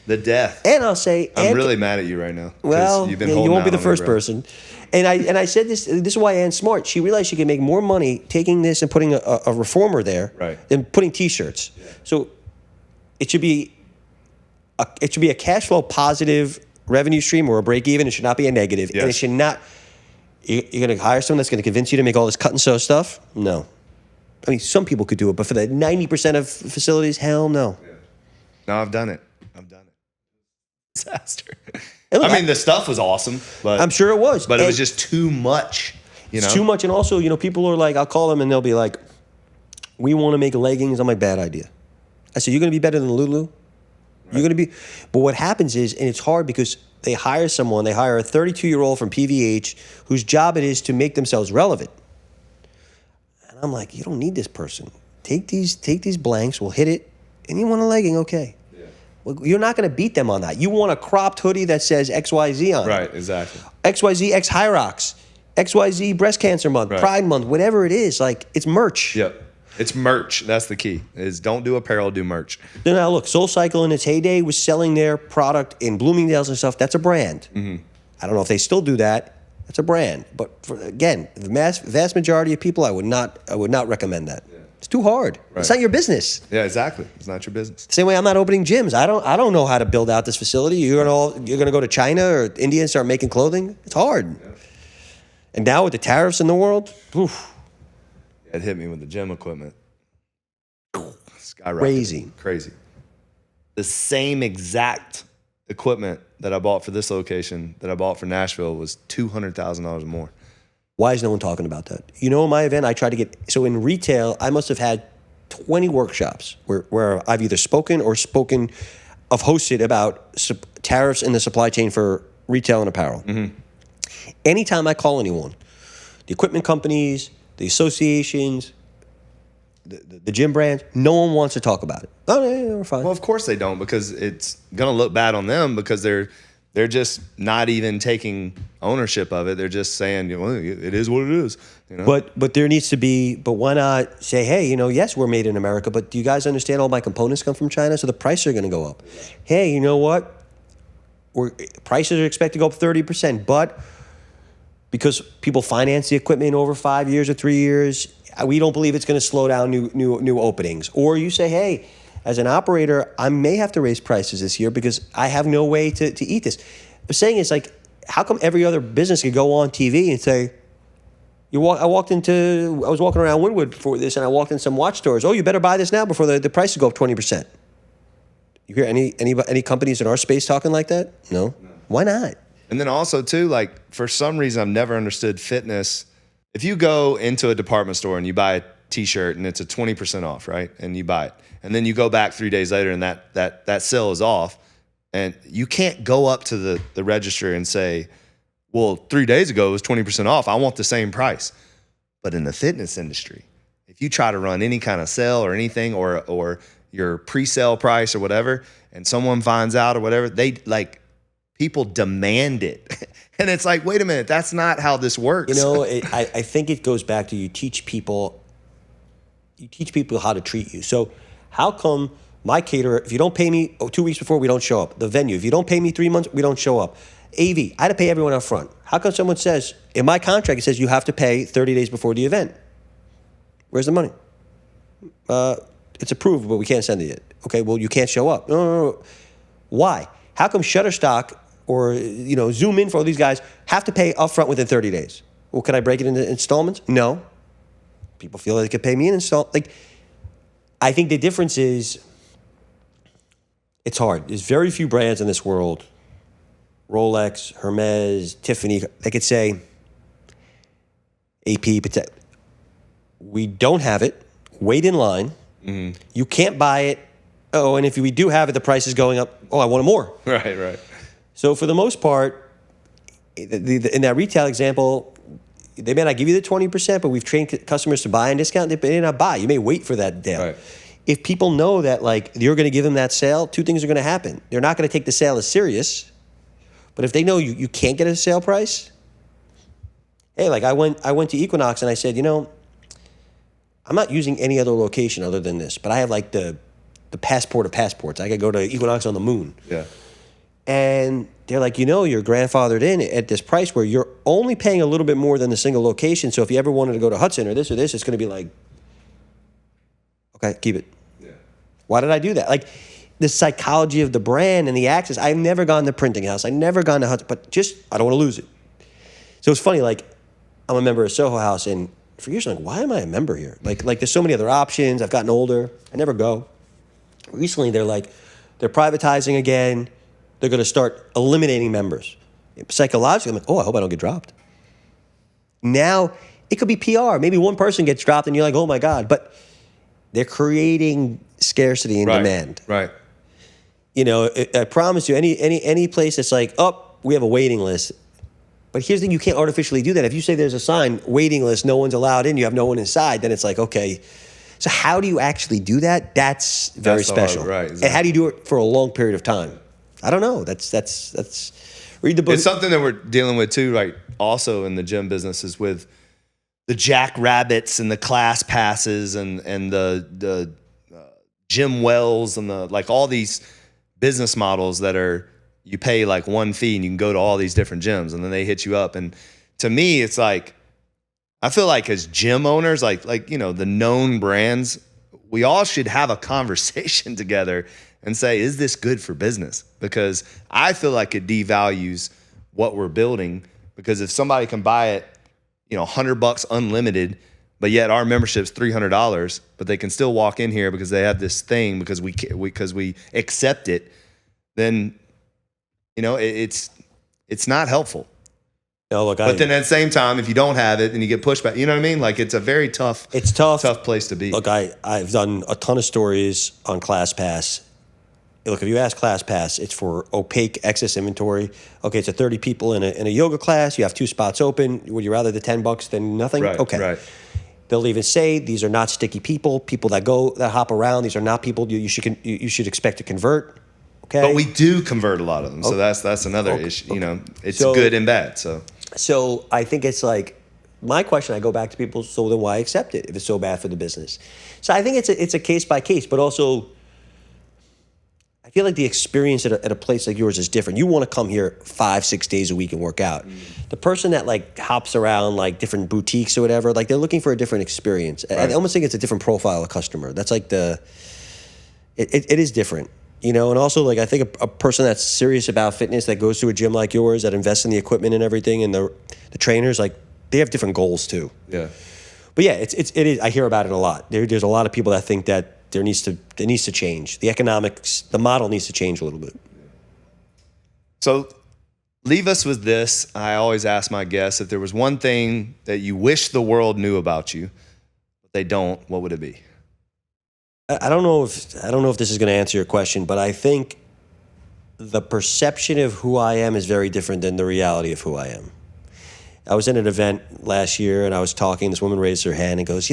Speaker 3: The death.
Speaker 1: And I'll say,
Speaker 3: I'm really mad at you right now. 'cause
Speaker 1: well,
Speaker 3: you've been
Speaker 1: you
Speaker 3: holding
Speaker 1: won't be
Speaker 3: out
Speaker 1: the
Speaker 3: on me,
Speaker 1: first
Speaker 3: bro.
Speaker 1: person. And I said this is why Ann's smart. She realized she could make more money taking this and putting a reformer there than putting T-shirts. Yeah. So it should be a cash flow positive revenue stream or a break even. It should not be a negative.
Speaker 3: Yes.
Speaker 1: And it should not. You're going to hire someone that's going to convince you to make all this cut and sew stuff? No. I mean, some people could do it, but for the 90% of facilities, hell no.
Speaker 3: Yeah. No, I've done it. Disaster.
Speaker 1: And look,
Speaker 3: I mean, the stuff was awesome, but
Speaker 1: I'm sure it was.
Speaker 3: But it was just too much.
Speaker 1: It's too much. And also, people are like, I'll call them and they'll be like, we want to make leggings. I'm like, bad idea. I said, you're going to be better than Lulu? Right. You're going to be. But what happens is, and it's hard because they hire a 32-year-old from PVH whose job it is to make themselves relevant. And I'm like, you don't need this person. Take these blanks, we'll hit it, and you want a legging, okay. Yeah. Well, you're not going to beat them on that. You want a cropped hoodie that says XYZ on it.
Speaker 3: Right, exactly.
Speaker 1: XYZ X High Rocks, XYZ Breast Cancer Month,
Speaker 3: right.
Speaker 1: Pride Month, whatever it is, it's merch.
Speaker 3: Yep. It's merch. That's the key. Is don't do apparel, do merch.
Speaker 1: So now look, SoulCycle in its heyday was selling their product in Bloomingdale's and stuff. That's a brand. Mm-hmm. I don't know if they still do that. That's a brand. But again, the vast majority of people, I would not recommend that. Yeah. It's too hard. Right. It's not your business.
Speaker 3: Yeah, exactly. It's not your business.
Speaker 1: Same way I'm not opening gyms. I don't know how to build out this facility. You're gonna go to China or India and start making clothing. It's hard. Yeah. And now with the tariffs in the world, oof.
Speaker 3: It hit me with the gym equipment. Skyrocketed. Crazy. The same exact equipment that I bought for this location that I bought for Nashville was $200,000 more.
Speaker 1: Why is no one talking about that? In my event, I try to get... So in retail, I must have had 20 workshops where I've either spoken or hosted about tariffs in the supply chain for retail and apparel. Mm-hmm. Anytime I call anyone, the equipment companies, the associations, the gym brands, no one wants to talk about it. Oh, yeah, we're fine.
Speaker 3: Well, of course they don't, because it's gonna look bad on them, because they're just not even taking ownership of it. They're just saying, well, it is what it is. You know?
Speaker 1: But there needs to be. But why not say, hey, yes, we're made in America, but do you guys understand all my components come from China, so the prices are going to go up? Hey, you know what? Prices are expected to go up 30%, but because people finance the equipment over 5 years or 3 years, we don't believe it's going to slow down new openings. Or you say, hey, as an operator, I may have to raise prices this year because I have no way to eat this. I'm saying it's like, how come every other business could go on TV and say, I was walking around Wynwood before this, and I walked in some watch stores. Oh, you better buy this now before the prices go up 20%. You hear any companies in our space talking like that? No. Why not?
Speaker 3: And then also too, like, for some reason I've never understood fitness. If you go into a department store and you buy a t-shirt and it's a 20% off, right? And you buy it. And then you go back 3 days later and that sale is off. And you can't go up to the register and say, well, 3 days ago it was 20% off. I want the same price. But in the fitness industry, if you try to run any kind of sale or anything, or your pre-sale price or whatever, and someone finds out or whatever, people demand it. And it's like, wait a minute, that's not how this works.
Speaker 1: I think it goes back to you teach people how to treat you. So how come my caterer, if you don't pay me 2 weeks before, we don't show up? The venue, if you don't pay me 3 months, we don't show up. AV, I had to pay everyone up front. How come someone says, in my contract, it says you have to pay 30 days before the event? Where's the money? It's approved, but we can't send it yet. Okay, well, you can't show up. No. Why? How come Shutterstock or Zoom Info, these guys have to pay upfront within 30 days? Well, can I break it into installments? No. People feel like they could pay me in installments. Like, I think the difference is, it's hard. There's very few brands in this world, Rolex, Hermes, Tiffany, they could say, AP, we don't have it, wait in line, you can't buy it, and if we do have it, the price is going up, I want it more.
Speaker 3: Right.
Speaker 1: So for the most part, in that retail example, they may not give you the 20%, but we've trained customers to buy and discount. They may not buy. You may wait for that deal.
Speaker 3: Right.
Speaker 1: If people know that you're going to give them that sale, two things are going to happen. They're not going to take the sale as serious, but if they know you can't get a sale price, hey, I went to Equinox and I said, I'm not using any other location other than this, but I have the passport of passports. I could go to Equinox on the moon.
Speaker 3: Yeah.
Speaker 1: And they're like, you're grandfathered in at this price where you're only paying a little bit more than the single location. So if you ever wanted to go to Hudson or this, it's going to be like, okay, keep it.
Speaker 3: Yeah.
Speaker 1: Why did I do that? The psychology of the brand and the access. I've never gone to Printing House. I've never gone to Hudson, but I don't want to lose it. So it's funny, I'm a member of Soho House, and for years I'm like, why am I a member here? There's so many other options. I've gotten older. I never go. Recently they're privatizing again. They're going to start eliminating members. Psychologically, I'm like, I hope I don't get dropped. Now, it could be PR. Maybe one person gets dropped and you're like, oh my God. But they're creating scarcity and demand.
Speaker 3: Right.
Speaker 1: I promise you, any place that's we have a waiting list. But here's the thing, you can't artificially do that. If you say there's a sign, waiting list, no one's allowed in, you have no one inside, then it's okay. So how do you actually do that? That's very special.
Speaker 3: Hard, right, exactly.
Speaker 1: And how do you do it for a long period of time? I don't know. That's read the book.
Speaker 3: It's something that we're dealing with too, also in the gym business, is with the jackrabbits and the class passes and the gym wells and all these business models that are, you pay one fee and you can go to all these different gyms and then they hit you up. And to me, it's I feel like as gym owners, the known brands, we all should have a conversation together and say, is this good for business? Because I feel like it devalues what we're building, because if somebody can buy it, $100 unlimited, but yet our membership's $300, but they can still walk in here because they have this thing because we accept it, then it's not helpful.
Speaker 1: No, look,
Speaker 3: but then at the same time, if you don't have it and you get pushback, you know what I mean? It's a very tough.
Speaker 1: It's tough.
Speaker 3: Tough place to be.
Speaker 1: Look, I've done a ton of stories on ClassPass. Look, if you ask ClassPass, it's for opaque excess inventory. Okay, it's a 30 people in a yoga class. You have 2 spots open. Would you rather the $10 than nothing?
Speaker 3: Right,
Speaker 1: okay.
Speaker 3: Right.
Speaker 1: They'll even say these are not sticky people. People that hop around. These are not people you should expect to convert. Okay.
Speaker 3: But we do convert a lot of them, so that's another issue. You know, it's good and bad.
Speaker 1: So I think it's like my question. I go back to people. So then why accept it if it's so bad for the business? So I think it's a case by case, but also I feel like the experience at a place like yours is different. You want to come here 5-6 days a week and work out. The person that like hops around like different boutiques or whatever, like they're looking for a different experience. Right. I almost think it's a different profile of customer. That's like it is different, you know. And also like I think a person that's serious about fitness that goes to a gym like yours that invests in the equipment and everything and the trainers, like they have different goals too.
Speaker 3: Yeah.
Speaker 1: But yeah, it is. I hear about it a lot. There's a lot of people that think that it needs to change. The economics, the model needs to change a little bit.
Speaker 3: So leave us with this. I always ask my guests, if there was one thing that you wish the world knew about you, but they don't, what would it be?
Speaker 1: I don't know if this is going to answer your question, but I think the perception of who I am is very different than the reality of who I am. I was in an event last year and I was talking. This woman raised her hand and goes,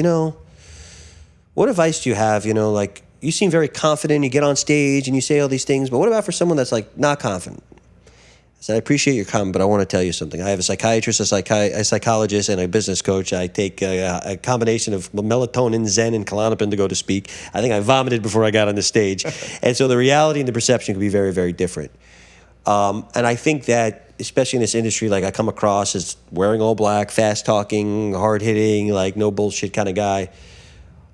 Speaker 1: what advice do you have? Like you seem very confident. You get on stage and you say all these things, but what about for someone that's like not confident? I said, I appreciate your comment, but I want to tell you something. I have a psychiatrist, a psychologist, and a business coach. I take a combination of melatonin, Zen, and Klonopin to go to speak. I think I vomited before I got on the stage. And so the reality and the perception can be very, very different. And I think that, especially in this industry, like I come across as wearing all black, fast talking, hard hitting, like no bullshit kind of guy.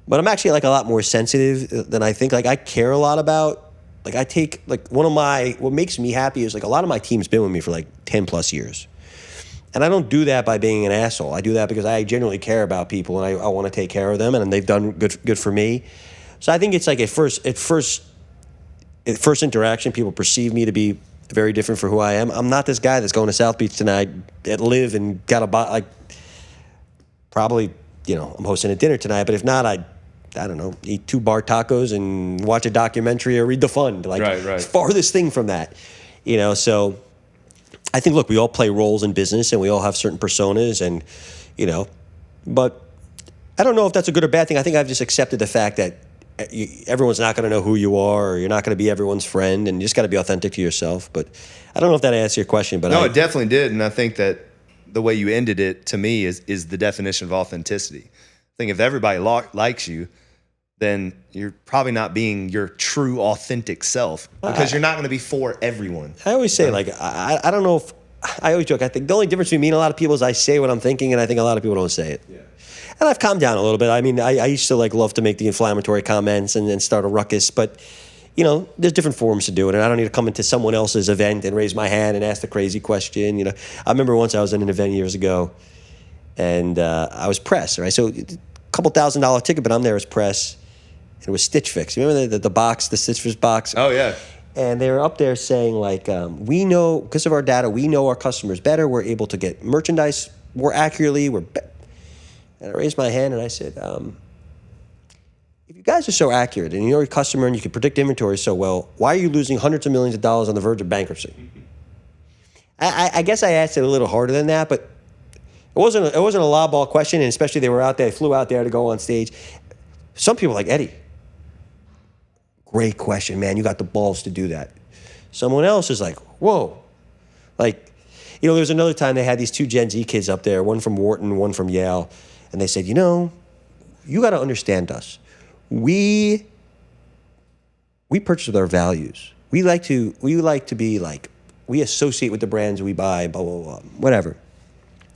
Speaker 1: But I'm actually like a lot more sensitive than I think. Like I care a lot about, like I take like what makes me happy is like a lot of my team's been with me for like 10 plus years. And I don't do that by being an asshole. I do that because I genuinely care about people and I want to take care of them and they've done good for me. So I think it's like at first interaction, people perceive me to be very different for who I am. I'm not this guy that's going to South Beach tonight at Live and got probably, I'm hosting a dinner tonight, but if not, I don't know, eat 2 bar tacos and watch a documentary or read The Fund. Like,
Speaker 3: right.
Speaker 1: Farthest thing from that, So I think, look, we all play roles in business and we all have certain personas and, but I don't know if that's a good or bad thing. I think I've just accepted the fact that everyone's not going to know who you are or you're not going to be everyone's friend and you just got to be authentic to yourself. But I don't know if that answers your question. But
Speaker 3: no, it definitely did. And I think that the way you ended it, to me, is the definition of authenticity. I think if everybody likes you, then you're probably not being your true, authentic self because you're not going to be for everyone.
Speaker 1: I always say, I don't know if – I always joke. I think the only difference between me and a lot of people is I say what I'm thinking, and I think a lot of people don't say it. Yeah. And I've calmed down a little bit. I mean, I used to love to make the inflammatory comments and start a ruckus, but there's different forms to do it, and I don't need to come into someone else's event and raise my hand and ask the crazy question. I remember once I was in an event years ago, and I was press, right? So a couple $1,000 ticket, but I'm there as press, and it was Stitch Fix. You remember the box, the Stitch Fix box?
Speaker 3: Oh yeah.
Speaker 1: And they were up there saying we know because of our data, we know our customers better. We're able to get merchandise more accurately. And I raised my hand and I said, if you guys are so accurate and you're a customer and you can predict inventory so well, why are you losing hundreds of millions of dollars on the verge of bankruptcy? I guess I asked it a little harder than that, but it wasn't a lobball question, and especially they flew out there to go on stage. Some people are like, Eddie, great question, man. You got the balls to do that. Someone else is like, whoa. Like, there was another time they had these 2 Gen Z kids up there, one from Wharton, one from Yale. And they said, you got to understand us. We purchase with our values. We like to be like, we associate with the brands we buy, blah, blah, blah, whatever.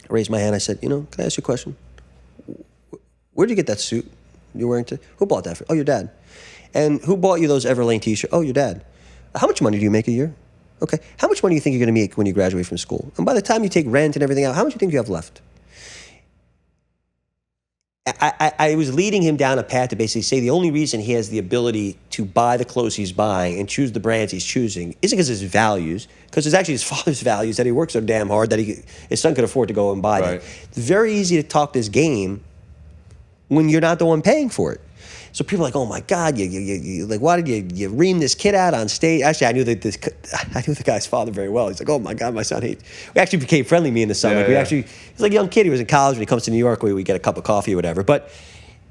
Speaker 1: I raised my hand. I said, can I ask you a question? Where'd you get that suit you're wearing today? Who bought that for? Oh, your dad. And who bought you those Everlane t-shirts? Oh, your dad. How much money do you make a year? Okay. How much money do you think you're going to make when you graduate from school? And by the time you take rent and everything out, how much do you think you have left? I was leading him down a path to basically say the only reason he has the ability to buy the clothes he's buying and choose the brands he's choosing isn't because of his values, because it's actually his father's values that he works so damn hard that his son could afford to go and buy them. It's very easy to talk this game when you're not the one paying for it. So people are like, oh my God, you like, why did you ream this kid out on stage? Actually, I knew the guy's father very well. He's like, oh my God, my son hates. We actually became friendly, me and the son.
Speaker 3: Yeah,
Speaker 1: like we
Speaker 3: yeah.
Speaker 1: actually, he's like a young kid. He was in college. When he comes to New York, we get a cup of coffee or whatever. But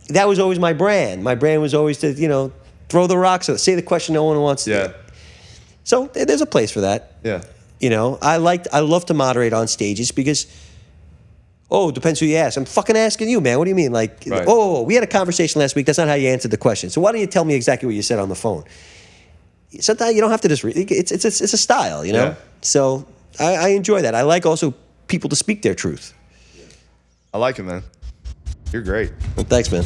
Speaker 1: that was always my brand. My brand was always to, throw the rocks, say the question no one wants to.
Speaker 3: Yeah.
Speaker 1: So there's a place for that.
Speaker 3: Yeah.
Speaker 1: I love to moderate on stages because, depends who you ask. I'm fucking asking you, man. What do you mean? Like,
Speaker 3: Right.
Speaker 1: We had a conversation last week. That's not how you answered the question. So why don't you tell me exactly what you said on the phone? Sometimes you don't have to just read. It's a style,
Speaker 3: Yeah.
Speaker 1: So I enjoy that. I like also people to speak their truth.
Speaker 3: I like it, man. You're great.
Speaker 1: Well, thanks, man.